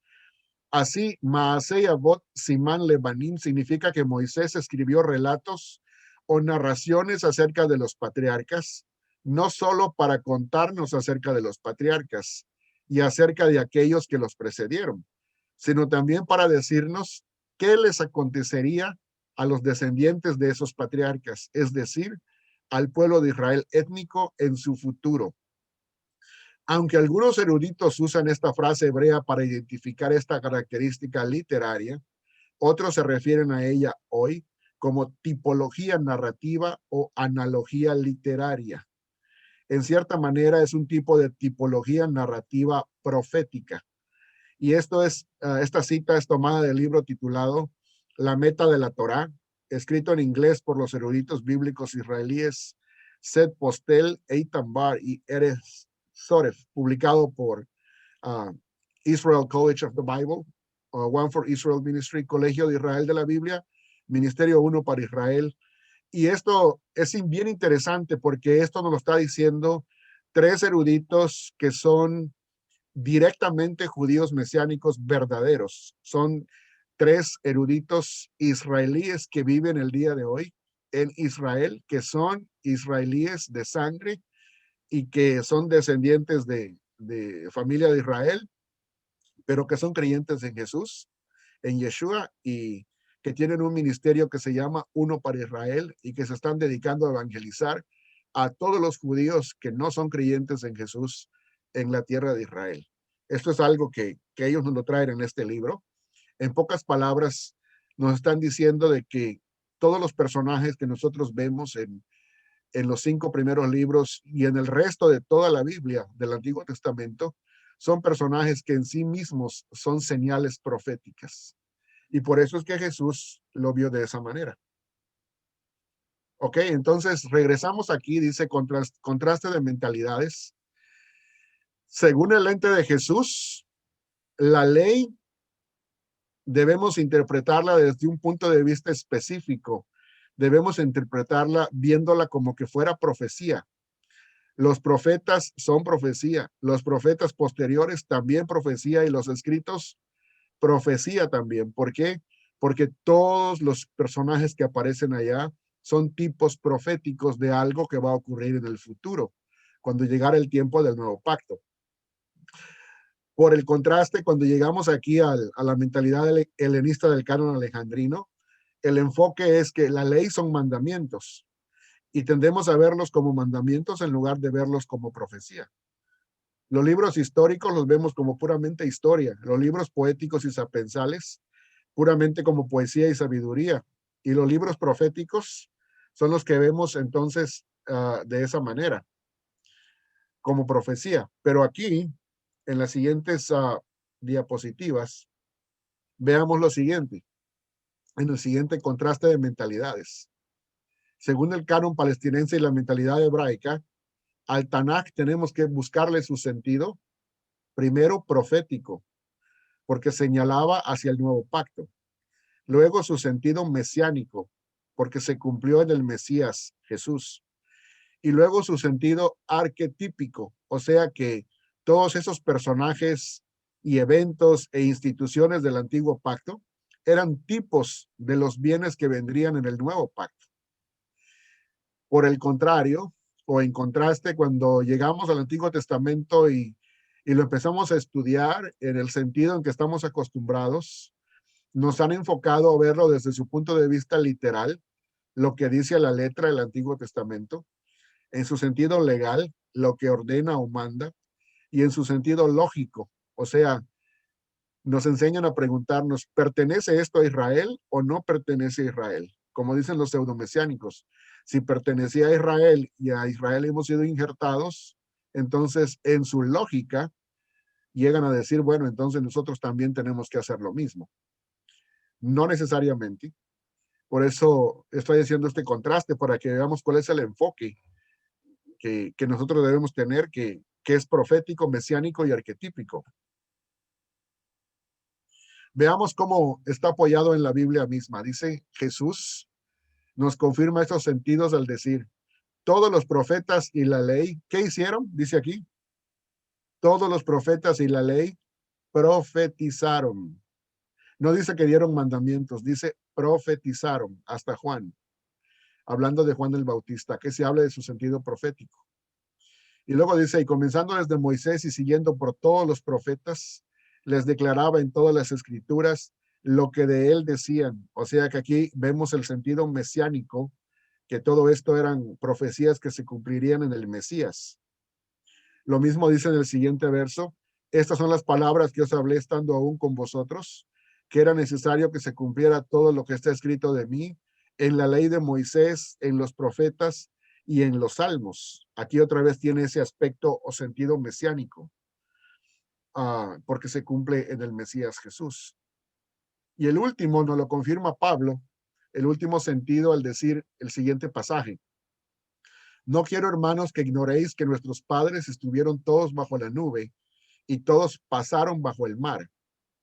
Así, Maasei Avot Siman Lebanim significa que Moisés escribió relatos o narraciones acerca de los patriarcas, no solo para contarnos acerca de los patriarcas y acerca de aquellos que los precedieron, sino también para decirnos qué les acontecería a los descendientes de esos patriarcas, es decir, al pueblo de Israel étnico en su futuro. Aunque algunos eruditos usan esta frase hebrea para identificar esta característica literaria, otros se refieren a ella hoy como tipología narrativa o analogía literaria. En cierta manera es un tipo de tipología narrativa profética. Y esta cita es tomada del libro titulado La Meta de la Torá, escrito en inglés por los eruditos bíblicos israelíes Seth Postel, Eitan Bar y Erez Soref, publicado por Israel College of the Bible, One for Israel Ministry, Colegio de Israel de la Biblia, Ministerio 1 para Israel. Y esto es bien interesante porque esto nos lo está diciendo tres eruditos que son directamente judíos mesiánicos verdaderos. Son tres eruditos israelíes que viven el día de hoy en Israel, que son israelíes de sangre y que son descendientes de familia de Israel, pero que son creyentes en Jesús, en Yeshua, y que tienen un ministerio que se llama Uno para Israel y que se están dedicando a evangelizar a todos los judíos que no son creyentes en Jesús en la tierra de Israel. Esto es algo que ellos nos lo traen en este libro. En pocas palabras, nos están diciendo de que todos los personajes que nosotros vemos en los 5 primeros libros y en el resto de toda la Biblia del Antiguo Testamento son personajes que en sí mismos son señales proféticas. Y por eso es que Jesús lo vio de esa manera. Ok, entonces regresamos aquí, dice contraste de mentalidades. Según el lente de Jesús, la ley debemos interpretarla desde un punto de vista específico. Debemos interpretarla viéndola como que fuera profecía. Los profetas son profecía. Los profetas posteriores también profecía y los escritos profecía también. ¿Por qué? Porque todos los personajes que aparecen allá son tipos proféticos de algo que va a ocurrir en el futuro, cuando llegara el tiempo del nuevo pacto. Por el contraste, cuando llegamos aquí a la mentalidad helenista del canon alejandrino, el enfoque es que la ley son mandamientos y tendemos a verlos como mandamientos en lugar de verlos como profecía. Los libros históricos los vemos como puramente historia, los libros poéticos y sapensales puramente como poesía y sabiduría, y los libros proféticos son los que vemos entonces de esa manera, como profecía. Pero aquí, en las siguientes diapositivas, veamos lo siguiente, en el siguiente contraste de mentalidades. Según el canon palestinense y la mentalidad hebraica, al Tanaj tenemos que buscarle su sentido, primero profético, porque señalaba hacia el nuevo pacto. Luego su sentido mesiánico, porque se cumplió en el Mesías, Jesús. Y luego su sentido arquetípico, o sea que todos esos personajes y eventos e instituciones del antiguo pacto eran tipos de los bienes que vendrían en el nuevo pacto. Por el contrario, o en contraste, cuando llegamos al Antiguo Testamento y lo empezamos a estudiar en el sentido en que estamos acostumbrados, nos han enfocado a verlo desde su punto de vista literal, lo que dice la letra del Antiguo Testamento, en su sentido legal, lo que ordena o manda, y en su sentido lógico, o sea, nos enseñan a preguntarnos, ¿pertenece esto a Israel o no pertenece a Israel? Como dicen los pseudomesiánicos, si pertenecía a Israel y a Israel hemos sido injertados, entonces en su lógica llegan a decir, bueno, entonces nosotros también tenemos que hacer lo mismo. No necesariamente. Por eso estoy haciendo este contraste para que veamos cuál es el enfoque que nosotros debemos tener, que es profético, mesiánico y arquetípico. Veamos cómo está apoyado en la Biblia misma. Dice Jesús, nos confirma estos sentidos al decir, todos los profetas y la ley, ¿qué hicieron? Dice aquí, todos los profetas y la ley profetizaron. No dice que dieron mandamientos, dice profetizaron, hasta Juan, hablando de Juan el Bautista, que se habla de su sentido profético. Y luego dice, y comenzando desde Moisés y siguiendo por todos los profetas, les declaraba en todas las escrituras lo que de él decían. O sea que aquí vemos el sentido mesiánico, que todo esto eran profecías que se cumplirían en el Mesías. Lo mismo dice en el siguiente verso, estas son las palabras que os hablé estando aún con vosotros, que era necesario que se cumpliera todo lo que está escrito de mí en la ley de Moisés, en los profetas y en los salmos. Aquí otra vez tiene ese aspecto o sentido mesiánico, porque se cumple en el Mesías Jesús. Y el último nos lo confirma Pablo, el último sentido al decir el siguiente pasaje. No quiero, hermanos, que ignoréis que nuestros padres estuvieron todos bajo la nube y todos pasaron bajo el mar,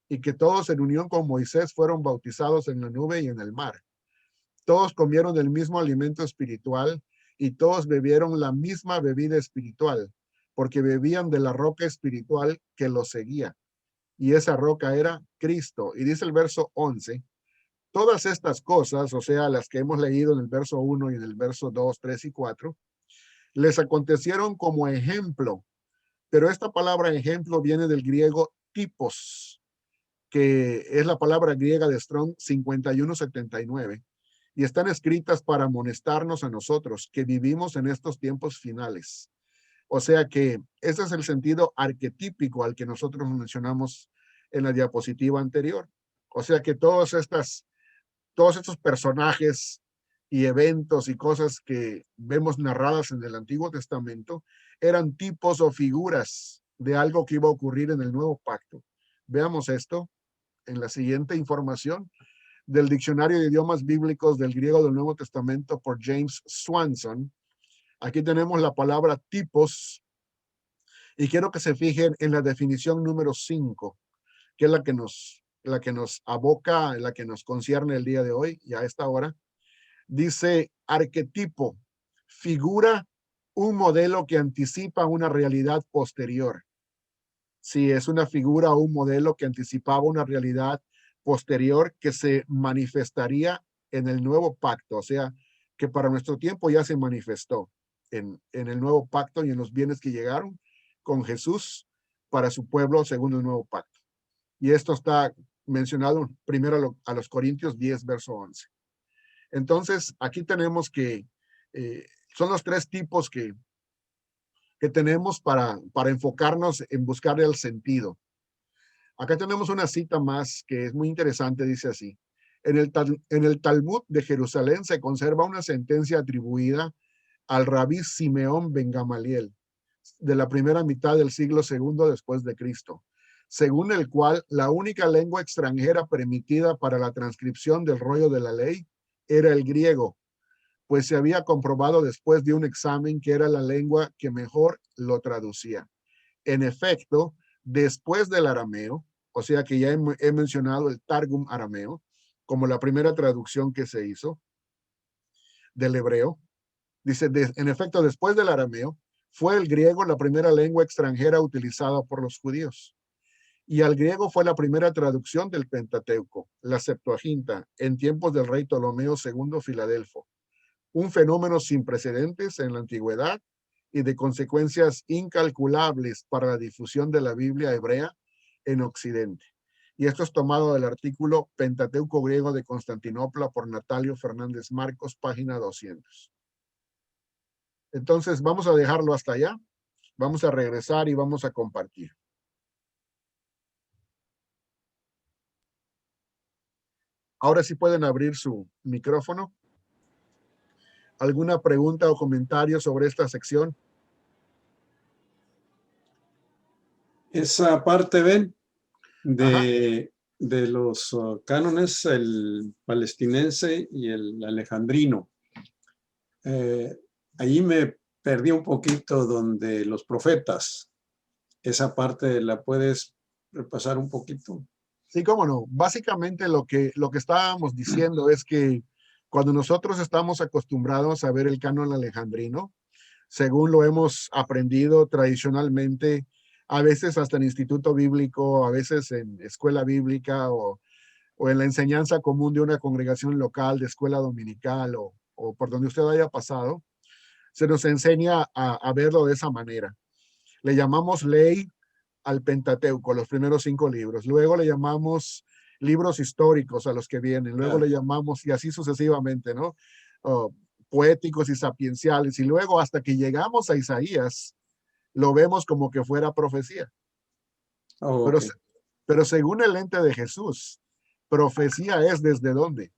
y que todos en unión con Moisés fueron bautizados en la nube y en el mar. Todos comieron el mismo alimento espiritual y todos bebieron la misma bebida espiritual, porque bebían de la roca espiritual que los seguía. Y esa roca era Cristo. Y dice el verso 11, todas estas cosas, o sea, las que hemos leído en el verso 1 y en el verso 2, 3 y 4, les acontecieron como ejemplo. Pero esta palabra ejemplo viene del griego tipos, que es la palabra griega de Strong 5179, y están escritas para amonestarnos a nosotros que vivimos en estos tiempos finales. O sea que ese es el sentido arquetípico al que nosotros mencionamos en la diapositiva anterior. O sea que todos estos personajes y eventos y cosas que vemos narradas en el Antiguo Testamento eran tipos o figuras de algo que iba a ocurrir en el nuevo pacto. Veamos esto en la siguiente información del Diccionario de Idiomas Bíblicos del Griego del Nuevo Testamento por James Swanson. Aquí tenemos la palabra tipos y quiero que se fijen en la definición número 5, que es la que nos aboca, la que nos concierne el día de hoy y a esta hora. Dice arquetipo, figura, un modelo que anticipa una realidad posterior. Sí, es una figura o un modelo que anticipaba una realidad posterior que se manifestaría en el nuevo pacto, o sea, que para nuestro tiempo ya se manifestó en el nuevo pacto y en los bienes que llegaron con Jesús para su pueblo según el nuevo pacto. Y esto está mencionado primero a los Corintios 10, verso 11. Entonces, aquí tenemos que son los tres tipos que tenemos para enfocarnos en buscar el sentido. Acá tenemos una cita más que es muy interesante, dice así. En el Talmud de Jerusalén se conserva una sentencia atribuida al rabí Simeón ben Gamaliel de la primera mitad del siglo II después de Cristo, según el cual la única lengua extranjera permitida para la transcripción del rollo de la ley era el griego, pues se había comprobado después de un examen que era la lengua que mejor lo traducía. En efecto, después del arameo, o sea que ya he mencionado el Targum arameo como la primera traducción que se hizo del hebreo, dice, en efecto, después del arameo, fue el griego la primera lengua extranjera utilizada por los judíos. Y al griego fue la primera traducción del Pentateuco, la Septuaginta, en tiempos del rey Ptolomeo II Filadelfo. Un fenómeno sin precedentes en la antigüedad y de consecuencias incalculables para la difusión de la Biblia hebrea en Occidente. Y esto es tomado del artículo Pentateuco griego de Constantinopla por Natalio Fernández Marcos, página 200. Entonces, vamos a dejarlo hasta allá. Vamos a regresar y vamos a compartir. Ahora sí pueden abrir su micrófono. ¿Alguna pregunta o comentario sobre esta sección? Esa parte, ven, Ajá. de los cánones, el palestinense y el alejandrino. Allí me perdí un poquito donde los profetas. Esa parte la puedes repasar un poquito. Sí, cómo no. Básicamente lo que estábamos diciendo es que cuando nosotros estamos acostumbrados a ver el canon alejandrino, según lo hemos aprendido tradicionalmente, a veces hasta en instituto bíblico, a veces en escuela bíblica o en la enseñanza común de una congregación local, de escuela dominical o por donde usted haya pasado, se nos enseña a verlo de esa manera. Le llamamos ley al Pentateuco, los primeros 5 libros. Luego le llamamos libros históricos a los que vienen. Luego le llamamos, y así sucesivamente, ¿no? Poéticos y sapienciales. Y luego hasta que llegamos a Isaías, lo vemos como que fuera profecía. Oh, Pero, okay. pero según el lente de Jesús, profecía es ¿desde dónde?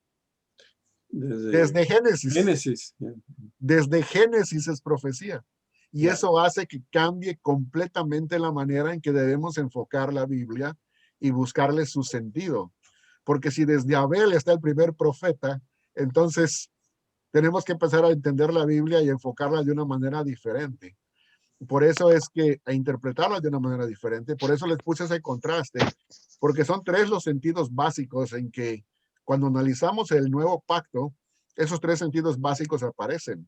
Desde Génesis. Génesis. Desde Génesis es profecía. Y Yeah. eso hace que cambie completamente la manera en que debemos enfocar la Biblia y buscarle su sentido. Porque si desde Abel está el primer profeta, entonces tenemos que empezar a entender la Biblia y enfocarla de una manera diferente. Por eso es que a interpretarla de una manera diferente, por eso les puse ese contraste, porque son 3 los sentidos básicos en que cuando analizamos el nuevo pacto, esos 3 sentidos básicos aparecen,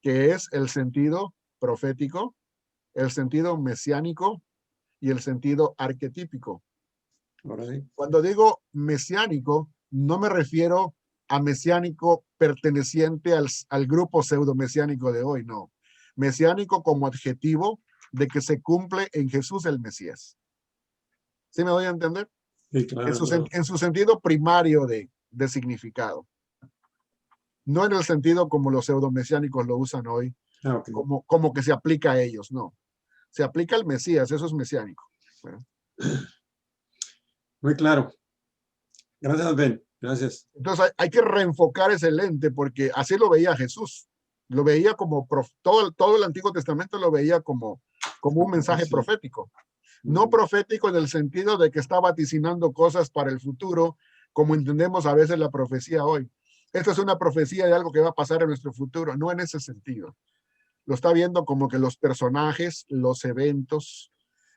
que es el sentido profético, el sentido mesiánico y el sentido arquetípico. Right. Cuando digo mesiánico, no me refiero a mesiánico perteneciente al grupo pseudo-mesiánico de hoy, no. Mesiánico como adjetivo de que se cumple en Jesús el Mesías. ¿Sí me doy a entender? Sí, claro, claro. En su sentido primario de significado. No en el sentido como los pseudo-mesiánicos lo usan hoy, Okay. como que se aplica a ellos, no. Se aplica al Mesías, eso es mesiánico. ¿Verdad? Muy claro. Gracias, Ben. Gracias. Entonces hay que reenfocar ese lente porque así lo veía Jesús. Lo veía como, todo el Antiguo Testamento lo veía como un mensaje Sí. profético. No profético en el sentido de que está vaticinando cosas para el futuro, como entendemos a veces la profecía hoy. Esta es una profecía de algo que va a pasar en nuestro futuro, no en ese sentido. Lo está viendo como que los personajes, los eventos,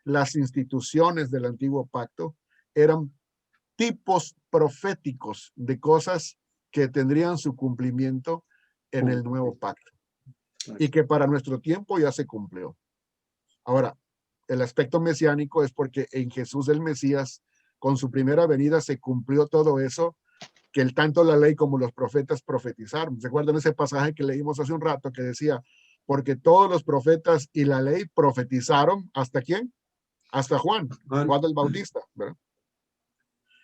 las instituciones del antiguo pacto eran tipos proféticos de cosas que tendrían su cumplimiento en el nuevo pacto y que para nuestro tiempo ya se cumplió. Ahora, el aspecto mesiánico es porque en Jesús el Mesías, con su primera venida, se cumplió todo eso que tanto la ley como los profetas profetizaron. ¿Recuerdan ese pasaje que leímos hace un rato que decía, porque todos los profetas y la ley profetizaron, ¿hasta quién? Hasta Juan el Bautista, ¿verdad?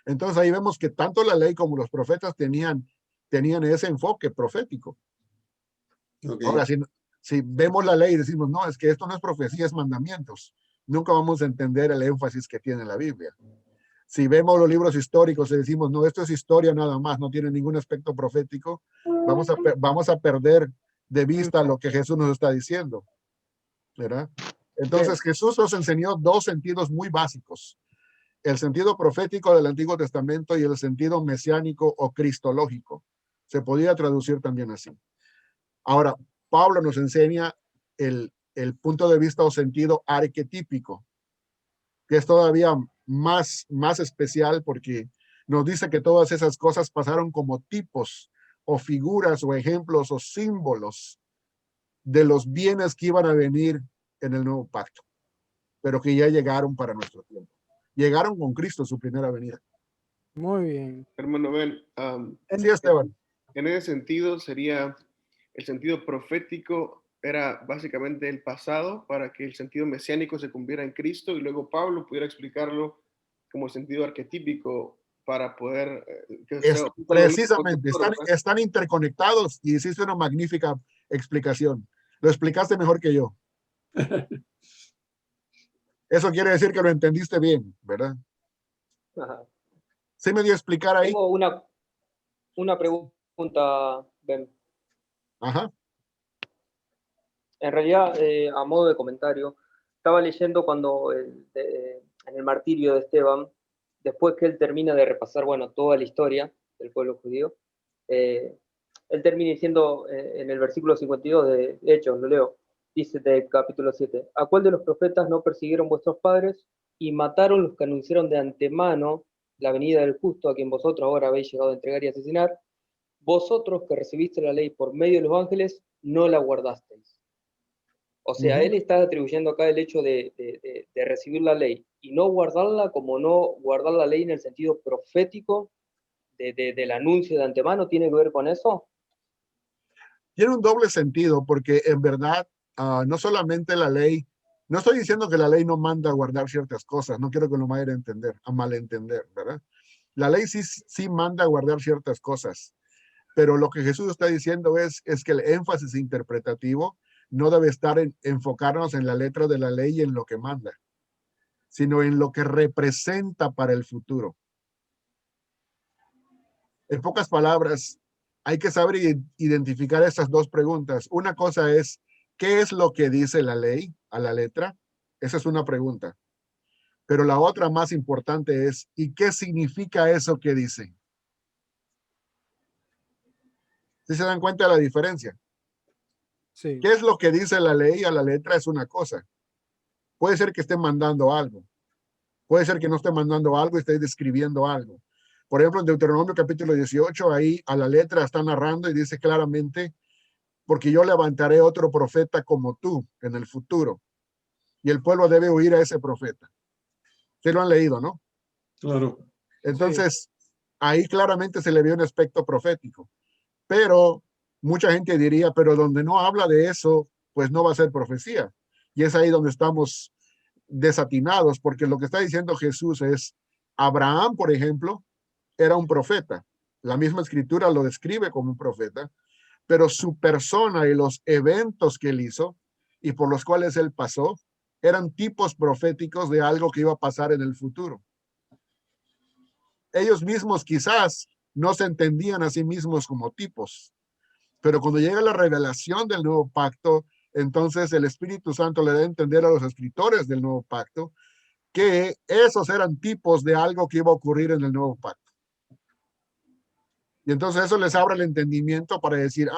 Entonces ahí vemos que tanto la ley como los profetas tenían ese enfoque profético. Okay. Ahora, si vemos la ley y decimos, no, es que esto no es profecía, es mandamientos, nunca vamos a entender el énfasis que tiene la Biblia. Si vemos los libros históricos y decimos, no, esto es historia nada más, no tiene ningún aspecto profético, vamos a perder de vista lo que Jesús nos está diciendo, ¿verdad? Entonces Jesús nos enseñó 2 sentidos muy básicos. El sentido profético del Antiguo Testamento y el sentido mesiánico o cristológico. Se podría traducir también así. Ahora, Pablo nos enseña el punto de vista o sentido arquetípico, que es todavía más especial porque nos dice que todas esas cosas pasaron como tipos o figuras o ejemplos o símbolos de los bienes que iban a venir en el nuevo pacto, pero que ya llegaron para nuestro tiempo. Llegaron con Cristo su primera venida. Muy bien. Hermano Ben, Sí, Esteban. en ese sentido sería el sentido profético era básicamente el pasado para que el sentido mesiánico se cumpliera en Cristo y luego Pablo pudiera explicarlo como sentido arquetípico para poder Precisamente, están interconectados y hiciste una magnífica explicación. Lo explicaste mejor que yo. Eso quiere decir que lo entendiste bien, ¿verdad? Ajá. ¿Sí me dio a explicar ahí? Tengo Una pregunta, Ben. Ajá. En realidad, a modo de comentario, estaba leyendo cuando en el martirio de Esteban, después que él termina de repasar, bueno, toda la historia del pueblo judío, él termina diciendo en el versículo 52 de Hechos, lo leo, dice del capítulo 7, ¿a cuál de los profetas no persiguieron vuestros padres y mataron los que anunciaron de antemano la venida del justo, a quien vosotros ahora habéis llegado a entregar y asesinar? Vosotros que recibiste la ley por medio de los ángeles, no la guardasteis. O sea, él está atribuyendo acá el hecho de recibir la ley y no guardarla como no guardar la ley en el sentido profético del anuncio de antemano. ¿Tiene que ver con eso? Tiene un doble sentido porque en verdad no solamente la ley, no estoy diciendo que la ley no manda a guardar ciertas cosas, no quiero que lo vayan a entender, a malentender, ¿verdad? La ley sí manda a guardar ciertas cosas, pero lo que Jesús está diciendo es que el énfasis interpretativo no debe estar en enfocarnos en la letra de la ley y en lo que manda, sino en lo que representa para el futuro. En pocas palabras, hay que saber identificar estas dos preguntas. Una cosa es, ¿qué es lo que dice la ley a la letra? Esa es una pregunta. Pero la otra más importante es, ¿y qué significa eso que dice? ¿Sí se dan cuenta de la diferencia? Sí. ¿Qué es lo que dice la ley a la letra? Es una cosa. Puede ser que esté mandando algo. Puede ser que no esté mandando algo y esté describiendo algo. Por ejemplo, en Deuteronomio capítulo 18, ahí a la letra está narrando y dice claramente, porque yo levantaré otro profeta como tú en el futuro. Y el pueblo debe oír a ese profeta. ¿Sí lo han leído, no? Claro. Entonces, ahí claramente se le ve un aspecto profético. Pero mucha gente diría, pero donde no habla de eso, pues no va a ser profecía. Y es ahí donde estamos desatinados, porque lo que está diciendo Jesús es, Abraham, por ejemplo, era un profeta. La misma escritura lo describe como un profeta, pero su persona y los eventos que él hizo y por los cuales él pasó eran tipos proféticos de algo que iba a pasar en el futuro. Ellos mismos quizás no se entendían a sí mismos como tipos, pero cuando llega la revelación del nuevo pacto, entonces el Espíritu Santo le da a entender a los escritores del nuevo pacto que esos eran tipos de algo que iba a ocurrir en el nuevo pacto. Y entonces eso les abre el entendimiento para decir,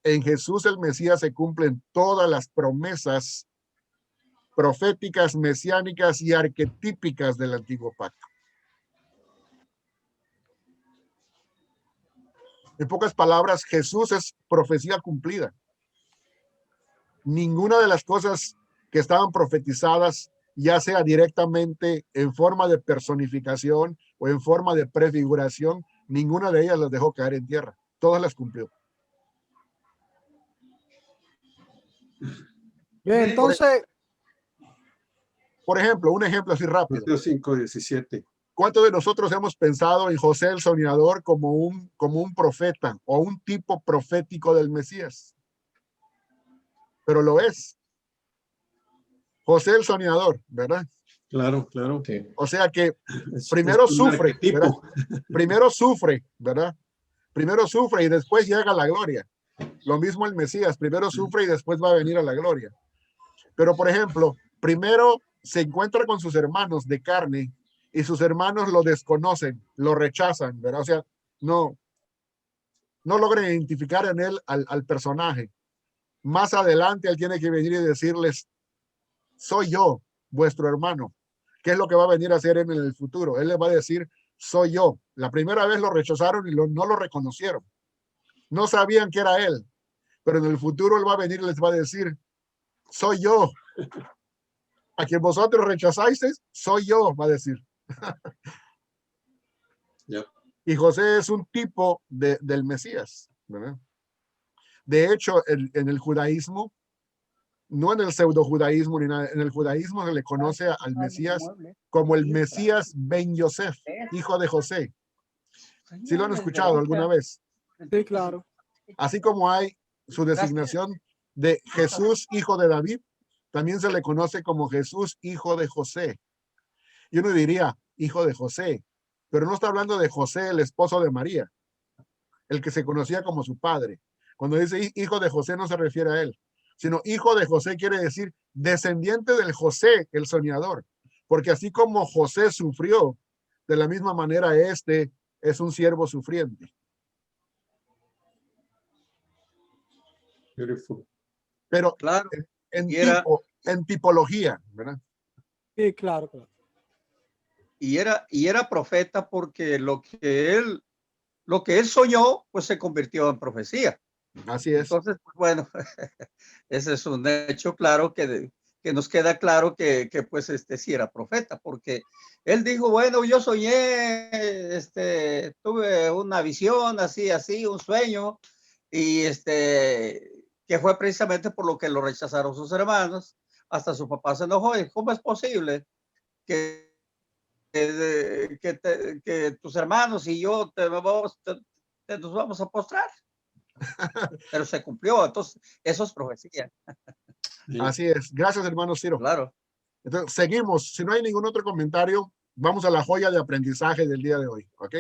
en Jesús el Mesías se cumplen todas las promesas proféticas, mesiánicas y arquetípicas del antiguo pacto. En pocas palabras, Jesús es profecía cumplida. Ninguna de las cosas que estaban profetizadas, ya sea directamente en forma de personificación o en forma de prefiguración, ninguna de ellas las dejó caer en tierra. Todas las cumplió. Bien, entonces, por ejemplo, un ejemplo así rápido. Mateo 5:17. ¿Cuántos de nosotros hemos pensado en José el Soñador como un profeta o un tipo profético del Mesías? Pero lo es. José el Soñador, ¿verdad? Claro, claro. Sí. O sea que Es primero un sufre, arquetipo. ¿verdad? Primero sufre, ¿verdad? Primero sufre y después llega a la gloria. Lo mismo el Mesías, primero sufre y después va a venir a la gloria. Pero, por ejemplo, primero se encuentra con sus hermanos de carne y sus hermanos lo desconocen, lo rechazan, ¿verdad? O sea, no logran identificar en él al personaje. Más adelante él tiene que venir y decirles, soy yo, vuestro hermano. ¿Qué es lo que va a venir a hacer en el futuro? Él les va a decir, soy yo. La primera vez lo rechazaron y no lo reconocieron. No sabían que era él. Pero en el futuro él va a venir y les va a decir, soy yo. A quien vosotros rechazasteis, soy yo, va a decir. Yeah. Y José es un tipo del Mesías, ¿verdad? De hecho, en el judaísmo, no en el pseudo judaísmo ni nada, en el judaísmo se le conoce al Mesías como el Mesías Ben Yosef, hijo de José. ¿Sí lo han escuchado alguna vez? sí, claro. Así como hay su designación de Jesús, hijo de David, también se le conoce como Jesús, hijo de José. Y uno diría, hijo de José, pero no está hablando de José, el esposo de María. el que se conocía como su padre. Cuando dice hijo de José no se refiere a él, sino hijo de José quiere decir descendiente del José, el soñador. Porque así como José sufrió, de la misma manera este es un siervo sufriente. Beautiful. Pero Claro. en, Y era, en tipología, ¿verdad? Sí, claro, claro. y era profeta porque lo que él soñó, pues se convirtió en profecía. Así es. Entonces, pues, bueno, ese es un hecho claro que nos queda claro que pues sí era profeta, porque él dijo, bueno, yo soñé, tuve una visión así, un sueño, y que fue precisamente por lo que lo rechazaron sus hermanos, hasta su papá se enojó y ¿cómo es posible que que tus hermanos y yo nos vamos a postrar? Pero se cumplió, entonces eso es profecía, Así es. Gracias, hermano Ciro. claro. Entonces, seguimos. Si no hay ningún otro comentario, vamos a la joya de aprendizaje del día de hoy. ¿Ok?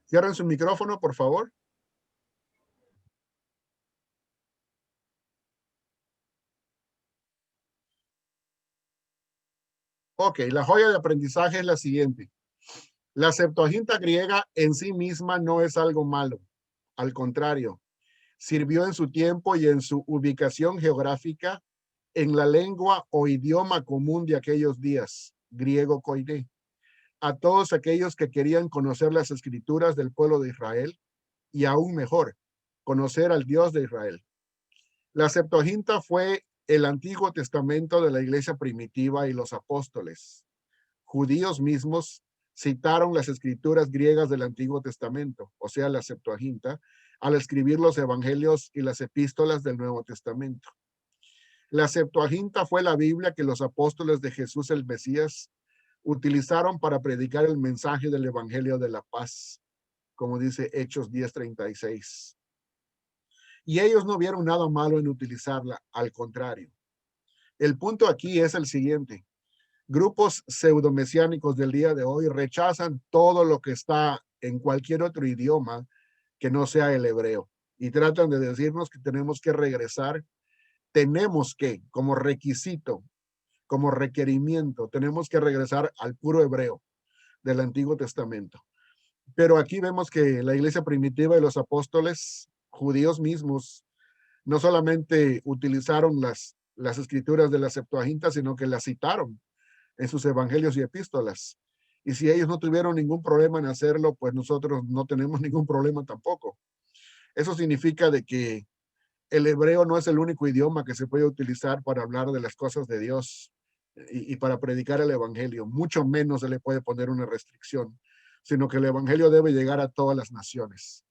Cierren su micrófono, por favor. Ok, la joya de aprendizaje es la siguiente. La Septuaginta griega en sí misma no es algo malo. Al contrario, sirvió en su tiempo y en su ubicación geográfica en la lengua o idioma común de aquellos días, griego koiné, a todos aquellos que querían conocer las escrituras del pueblo de Israel y aún mejor, conocer al Dios de Israel. La Septuaginta fue el Antiguo Testamento de la iglesia primitiva y los apóstoles. Judíos mismos citaron las escrituras griegas del Antiguo Testamento, o sea, la Septuaginta, al escribir los evangelios y las epístolas del Nuevo Testamento. La Septuaginta fue la Biblia que los apóstoles de Jesús el Mesías utilizaron para predicar el mensaje del Evangelio de la paz, como dice Hechos 10:36. Y ellos no vieron nada malo en utilizarla, al contrario. El punto aquí es el siguiente. Grupos pseudomesiánicos del día de hoy rechazan todo lo que está en cualquier otro idioma que no sea el hebreo y tratan de decirnos que tenemos que regresar, tenemos que, como requisito, como requerimiento, tenemos que regresar al puro hebreo del Antiguo Testamento. Pero aquí vemos que la iglesia primitiva y los apóstoles judíos mismos no solamente utilizaron las escrituras de la Septuaginta, sino que las citaron en sus evangelios y epístolas. Y si ellos no tuvieron ningún problema en hacerlo, pues nosotros no tenemos ningún problema tampoco. Eso significa de que el hebreo no es el único idioma que se puede utilizar para hablar de las cosas de Dios y para predicar el evangelio. Mucho menos se le puede poner una restricción, sino que el evangelio debe llegar a todas las naciones.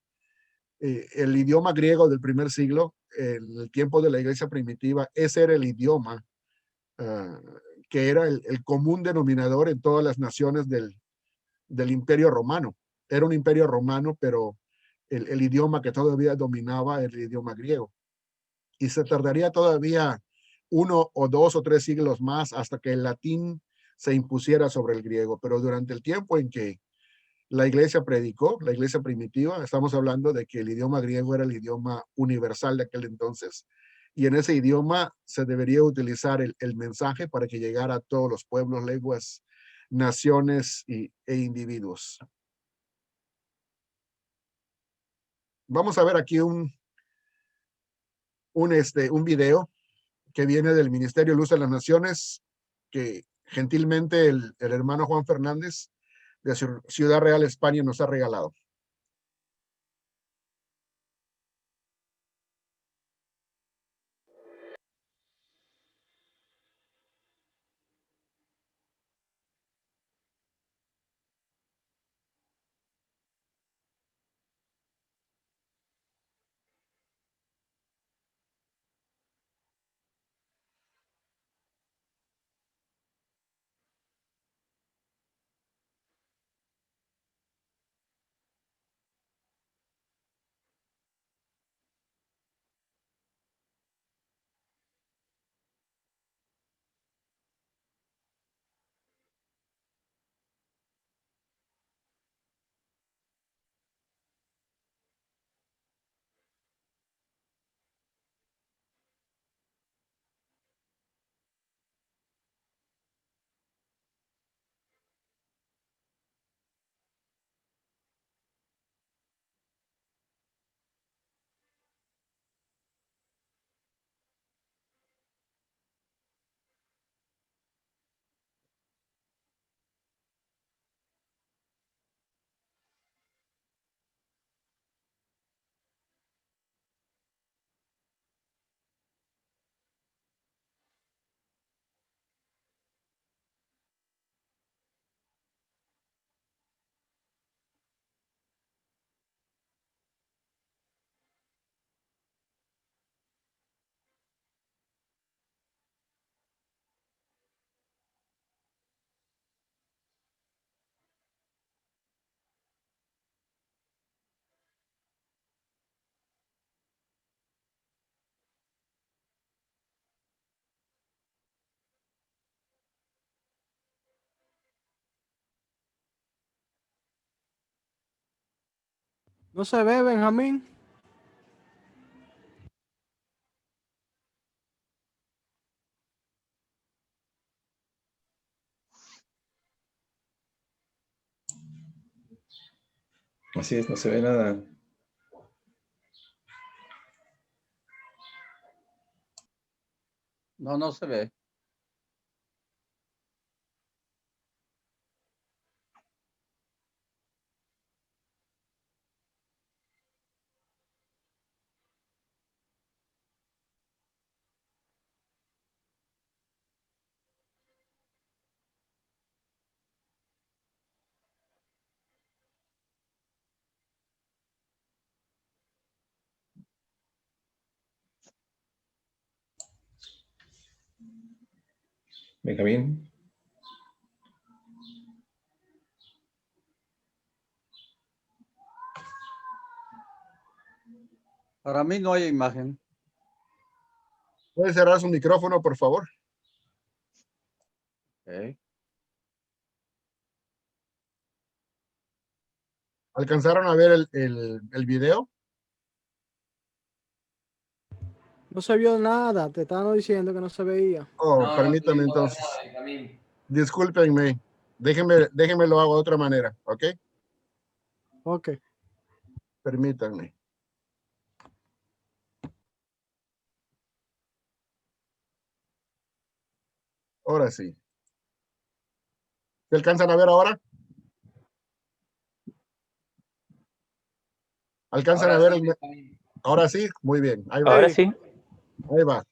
El idioma griego del primer siglo, en el tiempo de la iglesia primitiva, ese era el idioma que era el común denominador en todas las naciones del imperio romano. Era un imperio romano, pero el idioma que todavía dominaba era el idioma griego. Y se tardaría todavía 1 o 2 o 3 siglos más hasta que el latín se impusiera sobre el griego. Pero durante el tiempo en que la iglesia predicó, la iglesia primitiva, estamos hablando de que el idioma griego era el idioma universal de aquel entonces. Y en ese idioma se debería utilizar el mensaje para que llegara a todos los pueblos, lenguas, naciones e individuos. Vamos a ver aquí un video que viene del Ministerio Luz de las Naciones, que gentilmente el hermano Juan Fernández de Ciudad Real, España, nos ha regalado. ¿No se ve, Benjamín? Así es, no se ve nada. No, no se ve. Benjamín. Para mí no hay imagen. ¿Puede cerrar su micrófono, por favor? Ok. ¿Alcanzaron a ver el video? No se vio nada. Te estaban diciendo que no se veía. Oh, No, no permítame pudimos ver entonces. nada, Benjamín. Discúlpenme. Déjenme lo hago de otra manera, ¿ok? Ok. Permítanme. Ahora sí. ¿Se alcanzan a ver ahora? ¿Alcanzan Ahora a ver sí, el... Benjamín. Ahora sí? Muy bien. Ahí va. Ahora sí. Ahí va.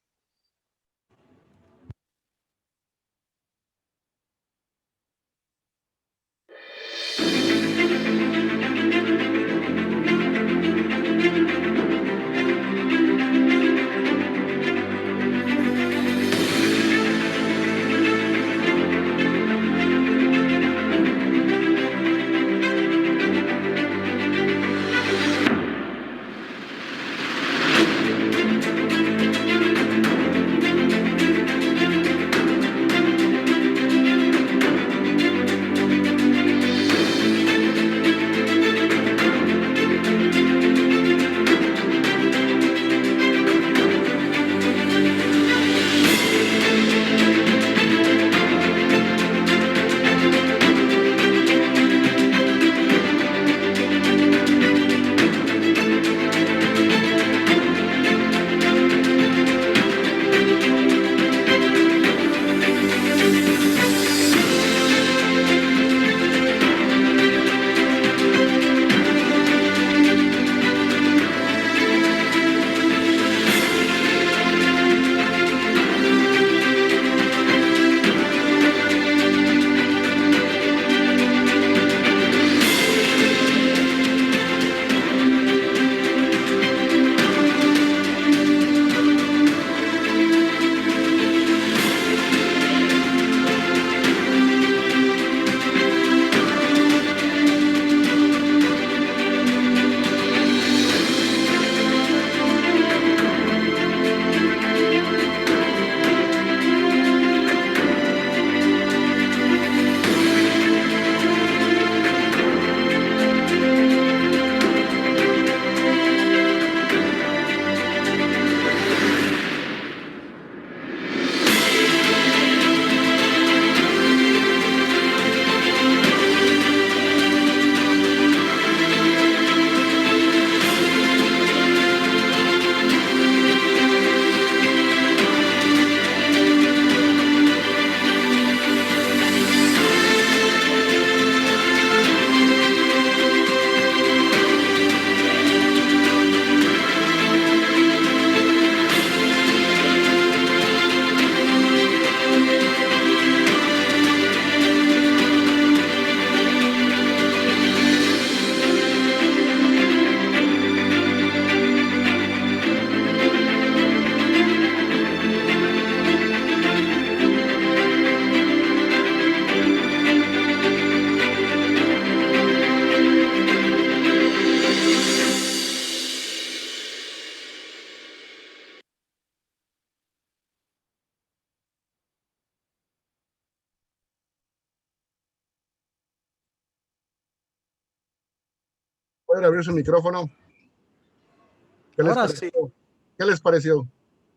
¿Pueden abrir su micrófono? ¿Qué les Ahora pareció? sí, ¿Qué les pareció?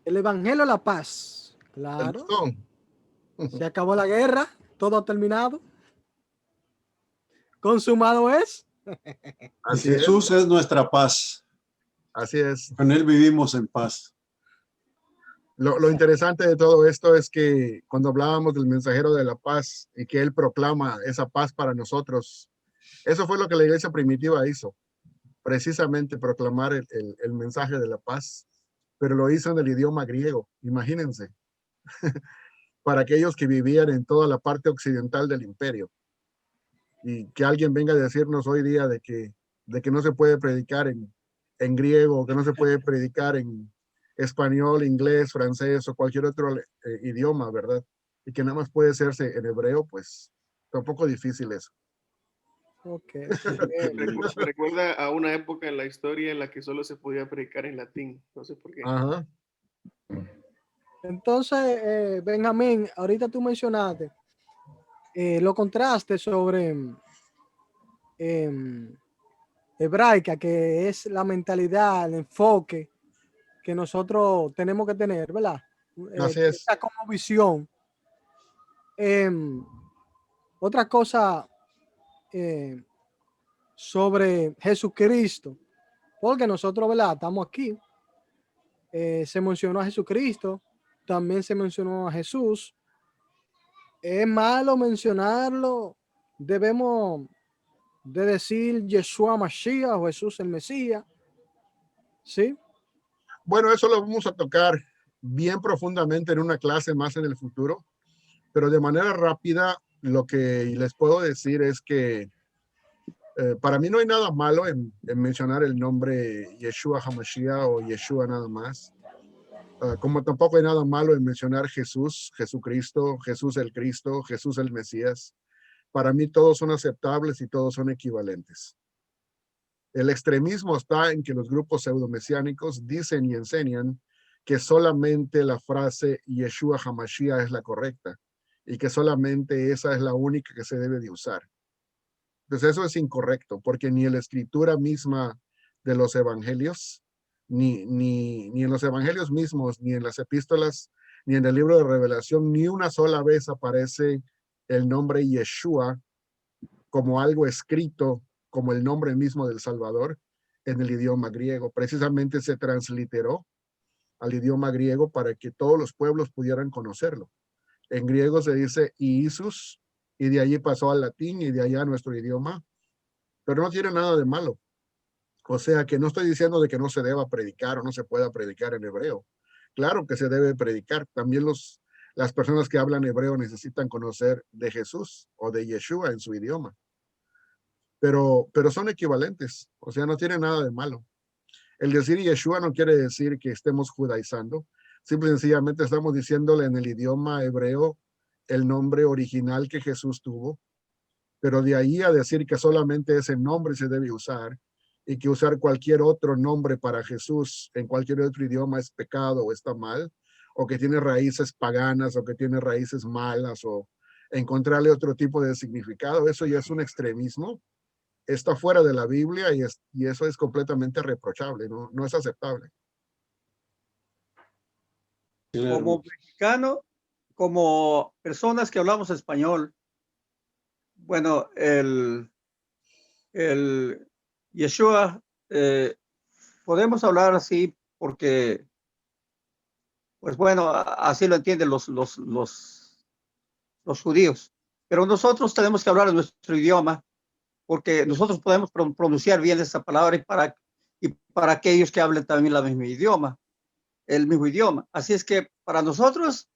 el Evangelio de la Paz. ¿Les Claro, gustó? se acabó la guerra, todo ha terminado. Consumado es. Y Así es, Jesús es nuestra paz. así es. Con Él vivimos en paz. Lo interesante de todo esto es que cuando hablábamos del mensajero de la paz y que él proclama esa paz para nosotros, eso fue lo que la iglesia primitiva hizo, precisamente proclamar el mensaje de la paz, pero lo hizo en el idioma griego, imagínense, para aquellos que vivían en toda la parte occidental del imperio. Y que alguien venga a decirnos hoy día de que no se puede predicar en griego, que no se puede predicar en español, inglés, francés o cualquier otro idioma, ¿verdad? Y que nada más puede hacerse en hebreo, pues tampoco difícil eso. Ok. Me recuerda a una época en la historia en la que solo se podía predicar en latín. No sé por qué. Ajá. Entonces, Benjamín, ahorita tú mencionaste los contrastes sobre hebraica, que es la mentalidad, el enfoque que nosotros tenemos que tener, ¿verdad? Así es. Esa como visión. Otra cosa sobre Jesucristo, porque nosotros, ¿verdad? Estamos aquí. Se mencionó a Jesucristo, también se mencionó a Jesús. Es malo mencionarlo, debemos de decir Yeshua Mashiach o Jesús el Mesías, ¿sí? Bueno, eso lo vamos a tocar bien profundamente en una clase más en el futuro, pero de manera rápida lo que les puedo decir es que para mí no hay nada malo en mencionar el nombre Yeshua HaMashiach o Yeshua nada más. Como tampoco hay nada malo en mencionar Jesús, Jesucristo, Jesús el Cristo, Jesús el Mesías. Para mí todos son aceptables y todos son equivalentes. El extremismo está en que los grupos pseudomesiánicos dicen y enseñan que solamente la frase Yeshua HaMashiach es la correcta y que solamente esa es la única que se debe de usar. Entonces eso es incorrecto, porque ni en la escritura misma de los evangelios, ni en los evangelios mismos, ni en las epístolas, ni en el libro de Revelación, ni una sola vez aparece el nombre Yeshua como algo escrito, como el nombre mismo del Salvador en el idioma griego. Precisamente se transliteró al idioma griego para que todos los pueblos pudieran conocerlo. En griego se dice Iisus, y de allí pasó al latín y de allá a nuestro idioma, pero no tiene nada de malo. O sea que no estoy diciendo de que no se deba predicar o no se pueda predicar en hebreo. Claro que se debe predicar. También las personas que hablan hebreo necesitan conocer de Jesús o de Yeshua en su idioma. Pero son equivalentes. O sea, no tiene nada de malo. El decir Yeshua no quiere decir que estemos judaizando. Simple y sencillamente estamos diciéndole en el idioma hebreo el nombre original que Jesús tuvo, pero de ahí a decir que solamente ese nombre se debe usar y que usar cualquier otro nombre para Jesús en cualquier otro idioma es pecado o está mal, o que tiene raíces paganas o que tiene raíces malas o encontrarle otro tipo de significado, eso ya es un extremismo, está fuera de la Biblia y eso es completamente reprochable, no es aceptable. Como mexicano, como personas que hablamos español, bueno, el Yeshua, podemos hablar así porque, pues bueno, así lo entienden los judíos. Pero nosotros tenemos que hablar en nuestro idioma porque nosotros podemos pronunciar bien esa palabra y para aquellos que hablen también el mismo idioma. Así es que para nosotros,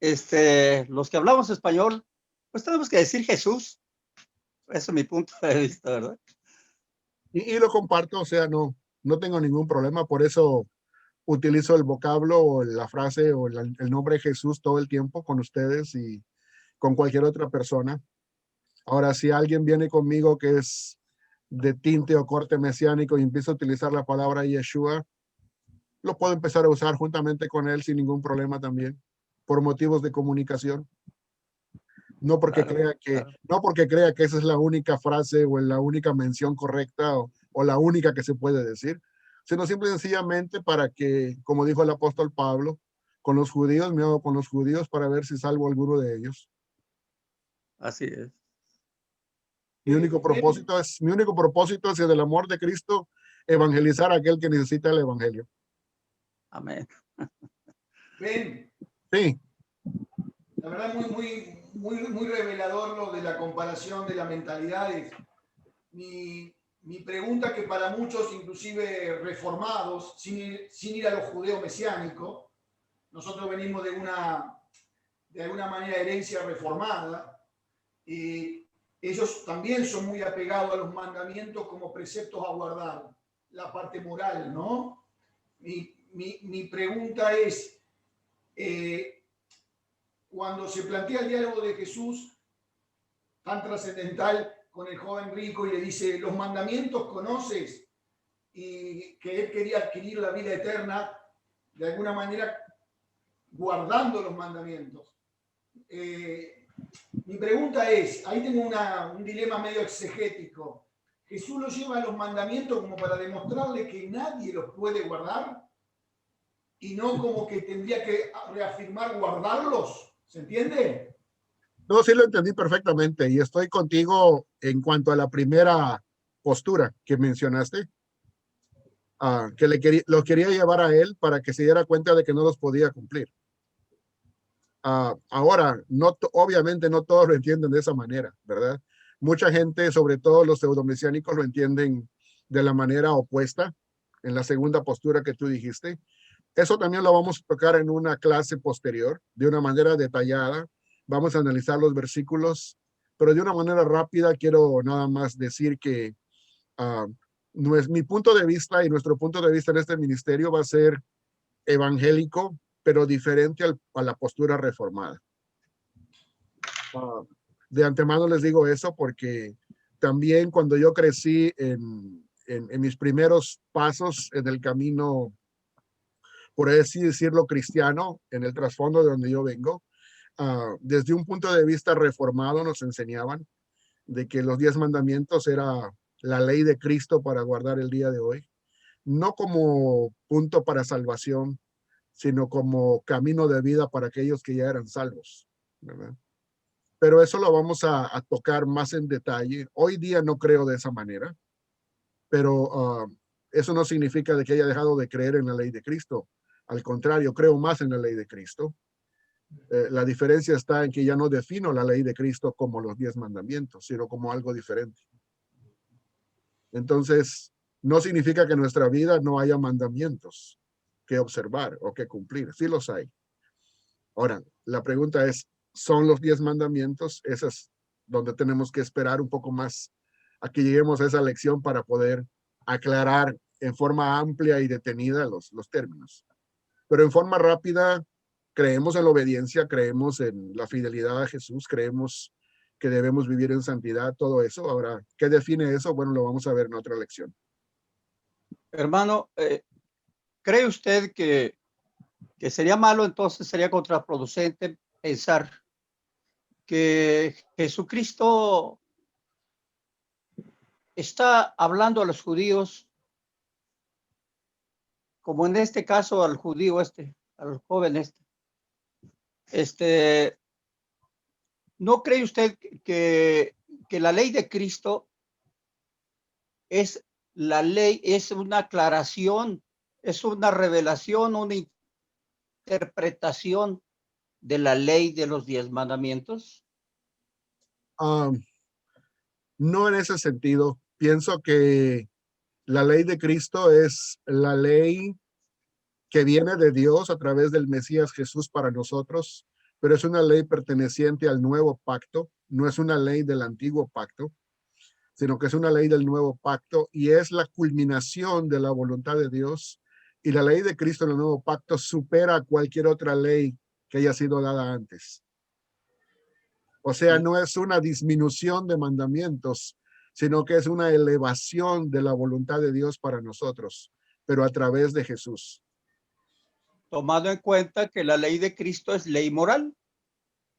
los que hablamos español, pues tenemos que decir Jesús. Ese es mi punto de vista, ¿verdad? Y lo comparto, o sea, no tengo ningún problema, por eso utilizo el vocablo o la frase o el nombre de Jesús todo el tiempo con ustedes y con cualquier otra persona. Ahora, si alguien viene conmigo que es de tinte o corte mesiánico y empieza a utilizar la palabra Yeshua, lo puedo empezar a usar juntamente con él sin ningún problema también, por motivos de comunicación. No porque Claro, crea que, claro. no porque crea que esa es la única frase o la única mención correcta o la única que se puede decir, sino simple y sencillamente para que, como dijo el apóstol Pablo, con los judíos me hago con los judíos para ver si salvo a alguno de ellos. Así es. Mi único propósito es el del amor de Cristo, evangelizar a aquel que necesita el evangelio. Amén. Ven, Sí, la verdad muy revelador lo de la comparación de las mentalidades. Mi pregunta, que para muchos, inclusive reformados, sin ir a lo judeo mesiánico, nosotros venimos de alguna manera, herencia reformada, y ellos también son muy apegados a los mandamientos como preceptos a guardar, la parte moral, ¿no? Mi pregunta es, cuando se plantea el diálogo de Jesús, tan trascendental, con el joven rico, y le dice, los mandamientos conoces, y que él quería adquirir la vida eterna, de alguna manera guardando los mandamientos. Mi pregunta es, ahí tengo un dilema medio exegético. ¿Jesús lo lleva a los mandamientos como para demostrarle que nadie los puede guardar? Y no como que tendría que reafirmar guardarlos. ¿Se entiende? no, sí lo entendí perfectamente y estoy contigo en cuanto a la primera postura que mencionaste, que lo quería llevar a él para que se diera cuenta de que no los podía cumplir. Ahora, obviamente no todos lo entienden de esa manera, ¿verdad? Mucha gente, sobre todo los pseudomesiánicos, lo entienden de la manera opuesta, en la segunda postura que tú dijiste. Eso también lo vamos a tocar en una clase posterior, de una manera detallada. Vamos a analizar los versículos, pero de una manera rápida quiero nada más decir que no es mi punto de vista y nuestro punto de vista en este ministerio va a ser evangélico, pero diferente a la postura reformada. De antemano les digo eso porque también cuando yo crecí en mis primeros pasos en el camino, por así decirlo, cristiano, en el trasfondo de donde yo vengo, desde un punto de vista reformado nos enseñaban de que los 10 mandamientos era la ley de Cristo para guardar el día de hoy, no como punto para salvación, sino como camino de vida para aquellos que ya eran salvos, ¿verdad? Pero eso lo vamos a tocar más en detalle. Hoy día no creo de esa manera, pero eso no significa de que haya dejado de creer en la ley de Cristo. Al contrario, creo más en la ley de Cristo. La diferencia está en que ya no defino la ley de Cristo como los 10 mandamientos, sino como algo diferente. Entonces, no significa que en nuestra vida no haya mandamientos que observar o que cumplir. Sí los hay. Ahora, la pregunta es, ¿son los 10 mandamientos? Esas donde tenemos que esperar un poco más a que lleguemos a esa lección para poder aclarar en forma amplia y detenida los términos. Pero en forma rápida, creemos en la obediencia, creemos en la fidelidad a Jesús, creemos que debemos vivir en santidad, todo eso. Ahora, ¿qué define eso? Bueno, lo vamos a ver en otra lección. Hermano, ¿cree usted que sería malo, entonces sería contraproducente pensar que Jesucristo está hablando a los judíos, como en este caso al judío al joven ¿no cree usted que la ley de Cristo es la ley, es una aclaración, es una revelación, una interpretación de la ley de los 10 mandamientos? No en ese sentido. Pienso que la ley de Cristo es la ley que viene de Dios a través del Mesías Jesús para nosotros, pero es una ley perteneciente al nuevo pacto, no es una ley del antiguo pacto, sino que es una ley del nuevo pacto y es la culminación de la voluntad de Dios. Y la ley de Cristo en el nuevo pacto supera cualquier otra ley que haya sido dada antes. O sea, no es una disminución de mandamientos, sino que es una elevación de la voluntad de Dios para nosotros, pero a través de Jesús. Tomando en cuenta que la ley de Cristo es ley moral.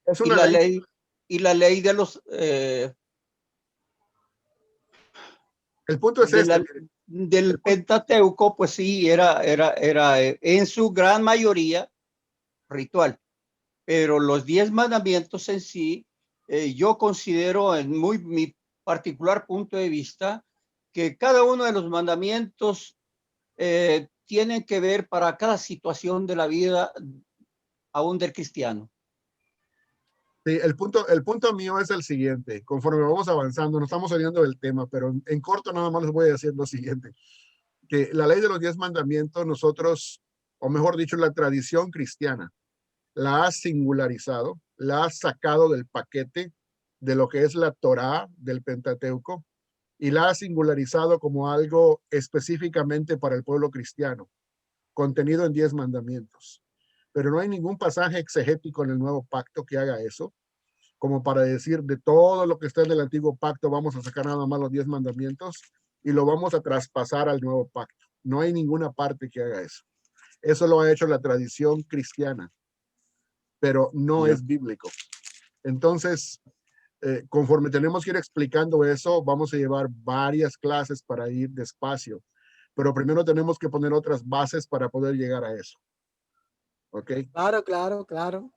Es Y una la ley, ley y la ley de los El punto es del Pentateuco, pues sí, era en su gran mayoría ritual. Pero los 10 mandamientos en sí, yo considero en mi particular punto de vista que cada uno de los mandamientos tienen que ver para cada situación de la vida aún del cristiano. Sí, el punto mío es el siguiente. Conforme vamos avanzando, no estamos saliendo del tema, pero en corto nada más les voy a decir lo siguiente. Que la ley de los 10 mandamientos nosotros, o mejor dicho, la tradición cristiana, la ha singularizado, la ha sacado del paquete de lo que es la Torá del Pentateuco y la ha singularizado como algo específicamente para el pueblo cristiano, contenido en 10 mandamientos. Pero no hay ningún pasaje exegético en el nuevo pacto que haga eso, como para decir de todo lo que está en el antiguo pacto vamos a sacar nada más los 10 mandamientos y lo vamos a traspasar al nuevo pacto. No hay ninguna parte que haga eso. Eso lo ha hecho la tradición cristiana, pero no es bíblico. Entonces, conforme tenemos que ir explicando eso, vamos a llevar varias clases para ir despacio, pero primero tenemos que poner otras bases para poder llegar a eso. ¿Ok? Claro, claro, claro.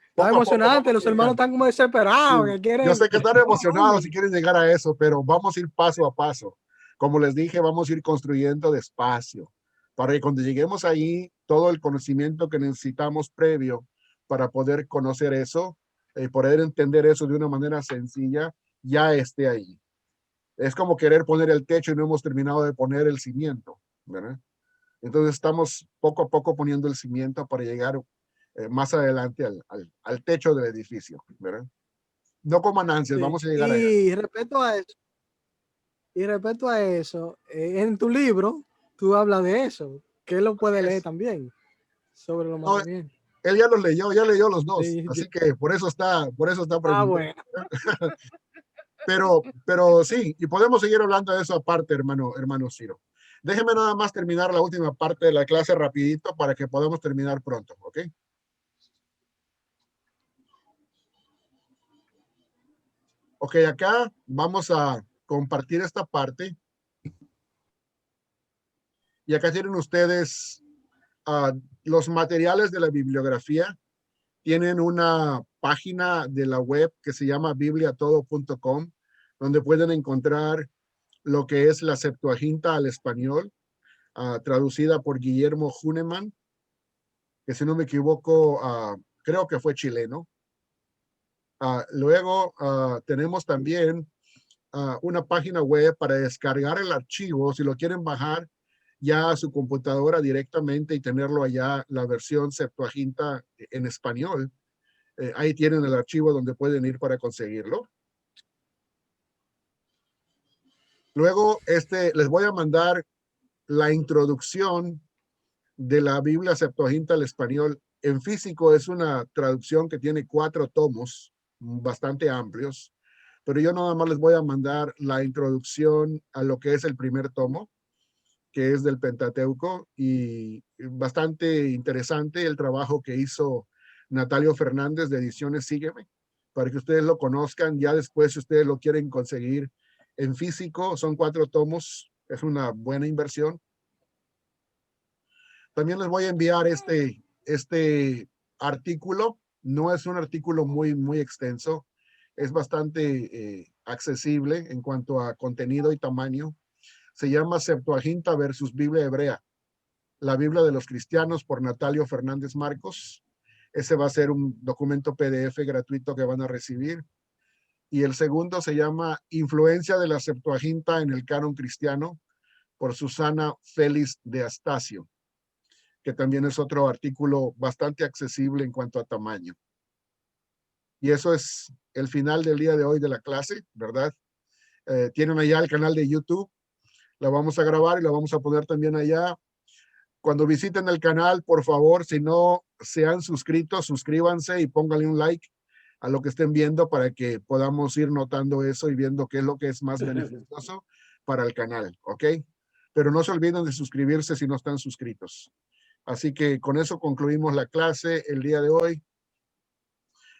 Está Poco a poco emocionante, vamos los hermanos llegando. están como desesperados, Sí, que quieren. yo sé que están emocionados y quieren llegar a eso, pero vamos a ir paso a paso. Como les dije, vamos a ir construyendo despacio, para que cuando lleguemos ahí, todo el conocimiento que necesitamos previo para poder conocer eso, poder entender eso de una manera sencilla, ya esté ahí. Es como querer poner el techo y no hemos terminado de poner el cimiento, ¿verdad? Entonces estamos poco a poco poniendo el cimiento para llegar más adelante al techo del edificio, ¿verdad? No coman ansias, Sí. vamos a llegar allá. Y respecto a eso, en tu libro, tú hablas de eso, que él lo puede leer también, sobre los No, mandamientos. él ya los leyó, ya leyó los dos, Sí, así que por eso está preguntando. bueno. Pero sí, y podemos seguir hablando de eso aparte, hermano Ciro. Déjeme nada más terminar la última parte de la clase rapidito para que podamos terminar pronto, ¿ok? Ok, acá vamos a compartir esta parte. Y acá tienen ustedes los materiales de la bibliografía. Tienen una página de la web que se llama bibliatodo.com, donde pueden encontrar lo que es la Septuaginta al español, traducida por Guillermo Huneman, que si no me equivoco, creo que fue chileno. Luego tenemos también una página web para descargar el archivo, si lo quieren bajar ya a su computadora directamente y tenerlo allá, la versión Septuaginta en español. Ahí tienen el archivo donde pueden ir para conseguirlo. Luego, les voy a mandar la introducción de la Biblia Septuaginta al español. En físico es una traducción que tiene 4 tomos, bastante amplios, pero yo nada más les voy a mandar la introducción a lo que es el primer tomo, que es del Pentateuco, y bastante interesante el trabajo que hizo Natalio Fernández de Ediciones Sígueme, para que ustedes lo conozcan. Ya después, si ustedes lo quieren conseguir en físico, son 4 tomos, es una buena inversión. También les voy a enviar este artículo. No es un artículo muy extenso, es bastante accesible en cuanto a contenido y tamaño. Se llama Septuaginta versus Biblia Hebrea, la Biblia de los cristianos, por Natalio Fernández Marcos. Ese va a ser un documento PDF gratuito que van a recibir. Y el segundo se llama Influencia de la Septuaginta en el canon cristiano, por Susana Félix de Astacio, que también es otro artículo bastante accesible en cuanto a tamaño. Y eso es el final del día de hoy de la clase, ¿verdad? Tienen allá el canal de YouTube, la vamos a grabar y la vamos a poner también allá. Cuando visiten el canal, por favor, si no se han suscrito, suscríbanse y pónganle un like a lo que estén viendo para que podamos ir notando eso y viendo qué es lo que es más beneficioso para el canal, ¿ok? Pero no se olviden de suscribirse si no están suscritos. Así que con eso concluimos la clase el día de hoy.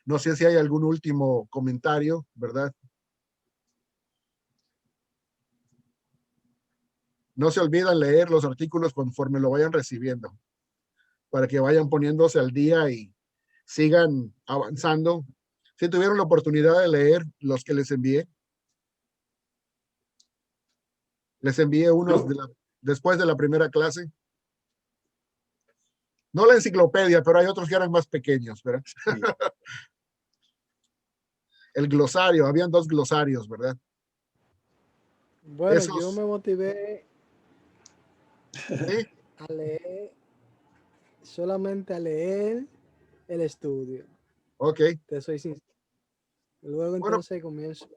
No sé si hay algún último comentario, ¿verdad? No se olviden leer los artículos conforme lo vayan recibiendo, para que vayan poniéndose al día y sigan avanzando. Si tuvieron la oportunidad de leer los que les envié unos después de la primera clase. No la enciclopedia, pero hay otros que eran más pequeños, ¿verdad? Sí. El glosario, habían 2 glosarios, ¿verdad? Bueno, yo me motivé ¿sí? a leer, solamente a leer el estudio. Ok. Te soy sincero. Luego Bueno, entonces comienzo.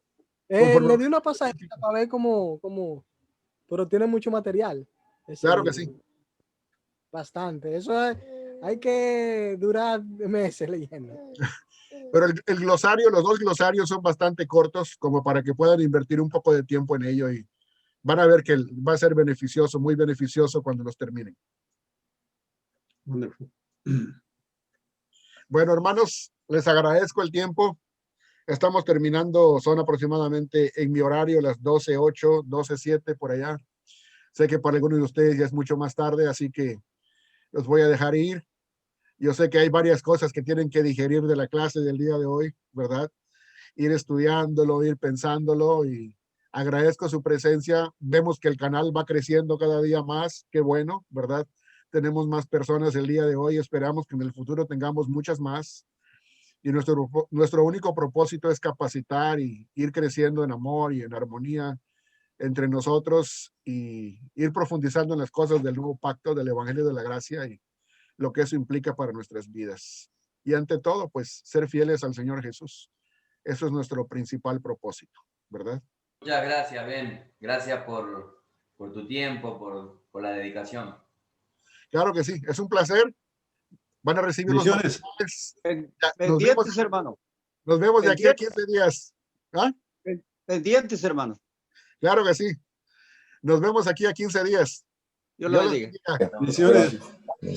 Le di una pasadita para ver cómo, pero tiene mucho material. Claro que sí. Bastante. Eso hay que durar meses leyendo. Pero el glosario, los 2 glosarios son bastante cortos como para que puedan invertir un poco de tiempo en ello y van a ver que va a ser beneficioso, muy beneficioso cuando los terminen. Wonderful. Bueno, hermanos, les agradezco el tiempo. Estamos terminando, son aproximadamente en mi horario las 12:08, 12:07 por allá. Sé que para algunos de ustedes ya es mucho más tarde, así que los voy a dejar ir. Yo sé que hay varias cosas que tienen que digerir de la clase del día de hoy, ¿verdad? Ir estudiándolo, ir pensándolo y agradezco su presencia. Vemos que el canal va creciendo cada día más. Qué bueno, ¿verdad? Tenemos más personas el día de hoy. Esperamos que en el futuro tengamos muchas más. Y nuestro único propósito es capacitar y ir creciendo en amor y en armonía entre nosotros y ir profundizando en las cosas del nuevo pacto, del Evangelio de la Gracia y lo que eso implica para nuestras vidas. Y ante todo, pues ser fieles al Señor Jesús. Eso es nuestro principal propósito, ¿verdad? Muchas gracias, Ben. Gracias por tu tiempo, por la dedicación. Claro que sí, es un placer. Van a recibir los mensajes. Pendientes, hermano. Nos vemos de aquí a 15 días. ¿Ah? Pendientes, hermano. Claro que sí. Nos vemos aquí a 15 días. Dios lo bendiga. Bendiciones.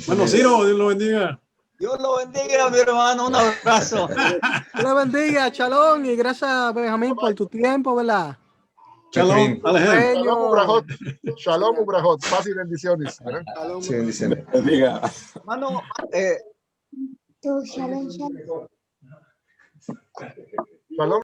Bueno, Ciro, Dios lo bendiga. Dios lo bendiga, mi hermano. Un abrazo. Dios lo bendiga, Chalón, y gracias, Benjamín, por tu tiempo, ¿verdad? Shalom, Alejandro. Shalom, Ubrahot. Shalom, Ubrahot. Paz y bendiciones. Sí, bendiciones. Bendiga. Hermano, Shalom.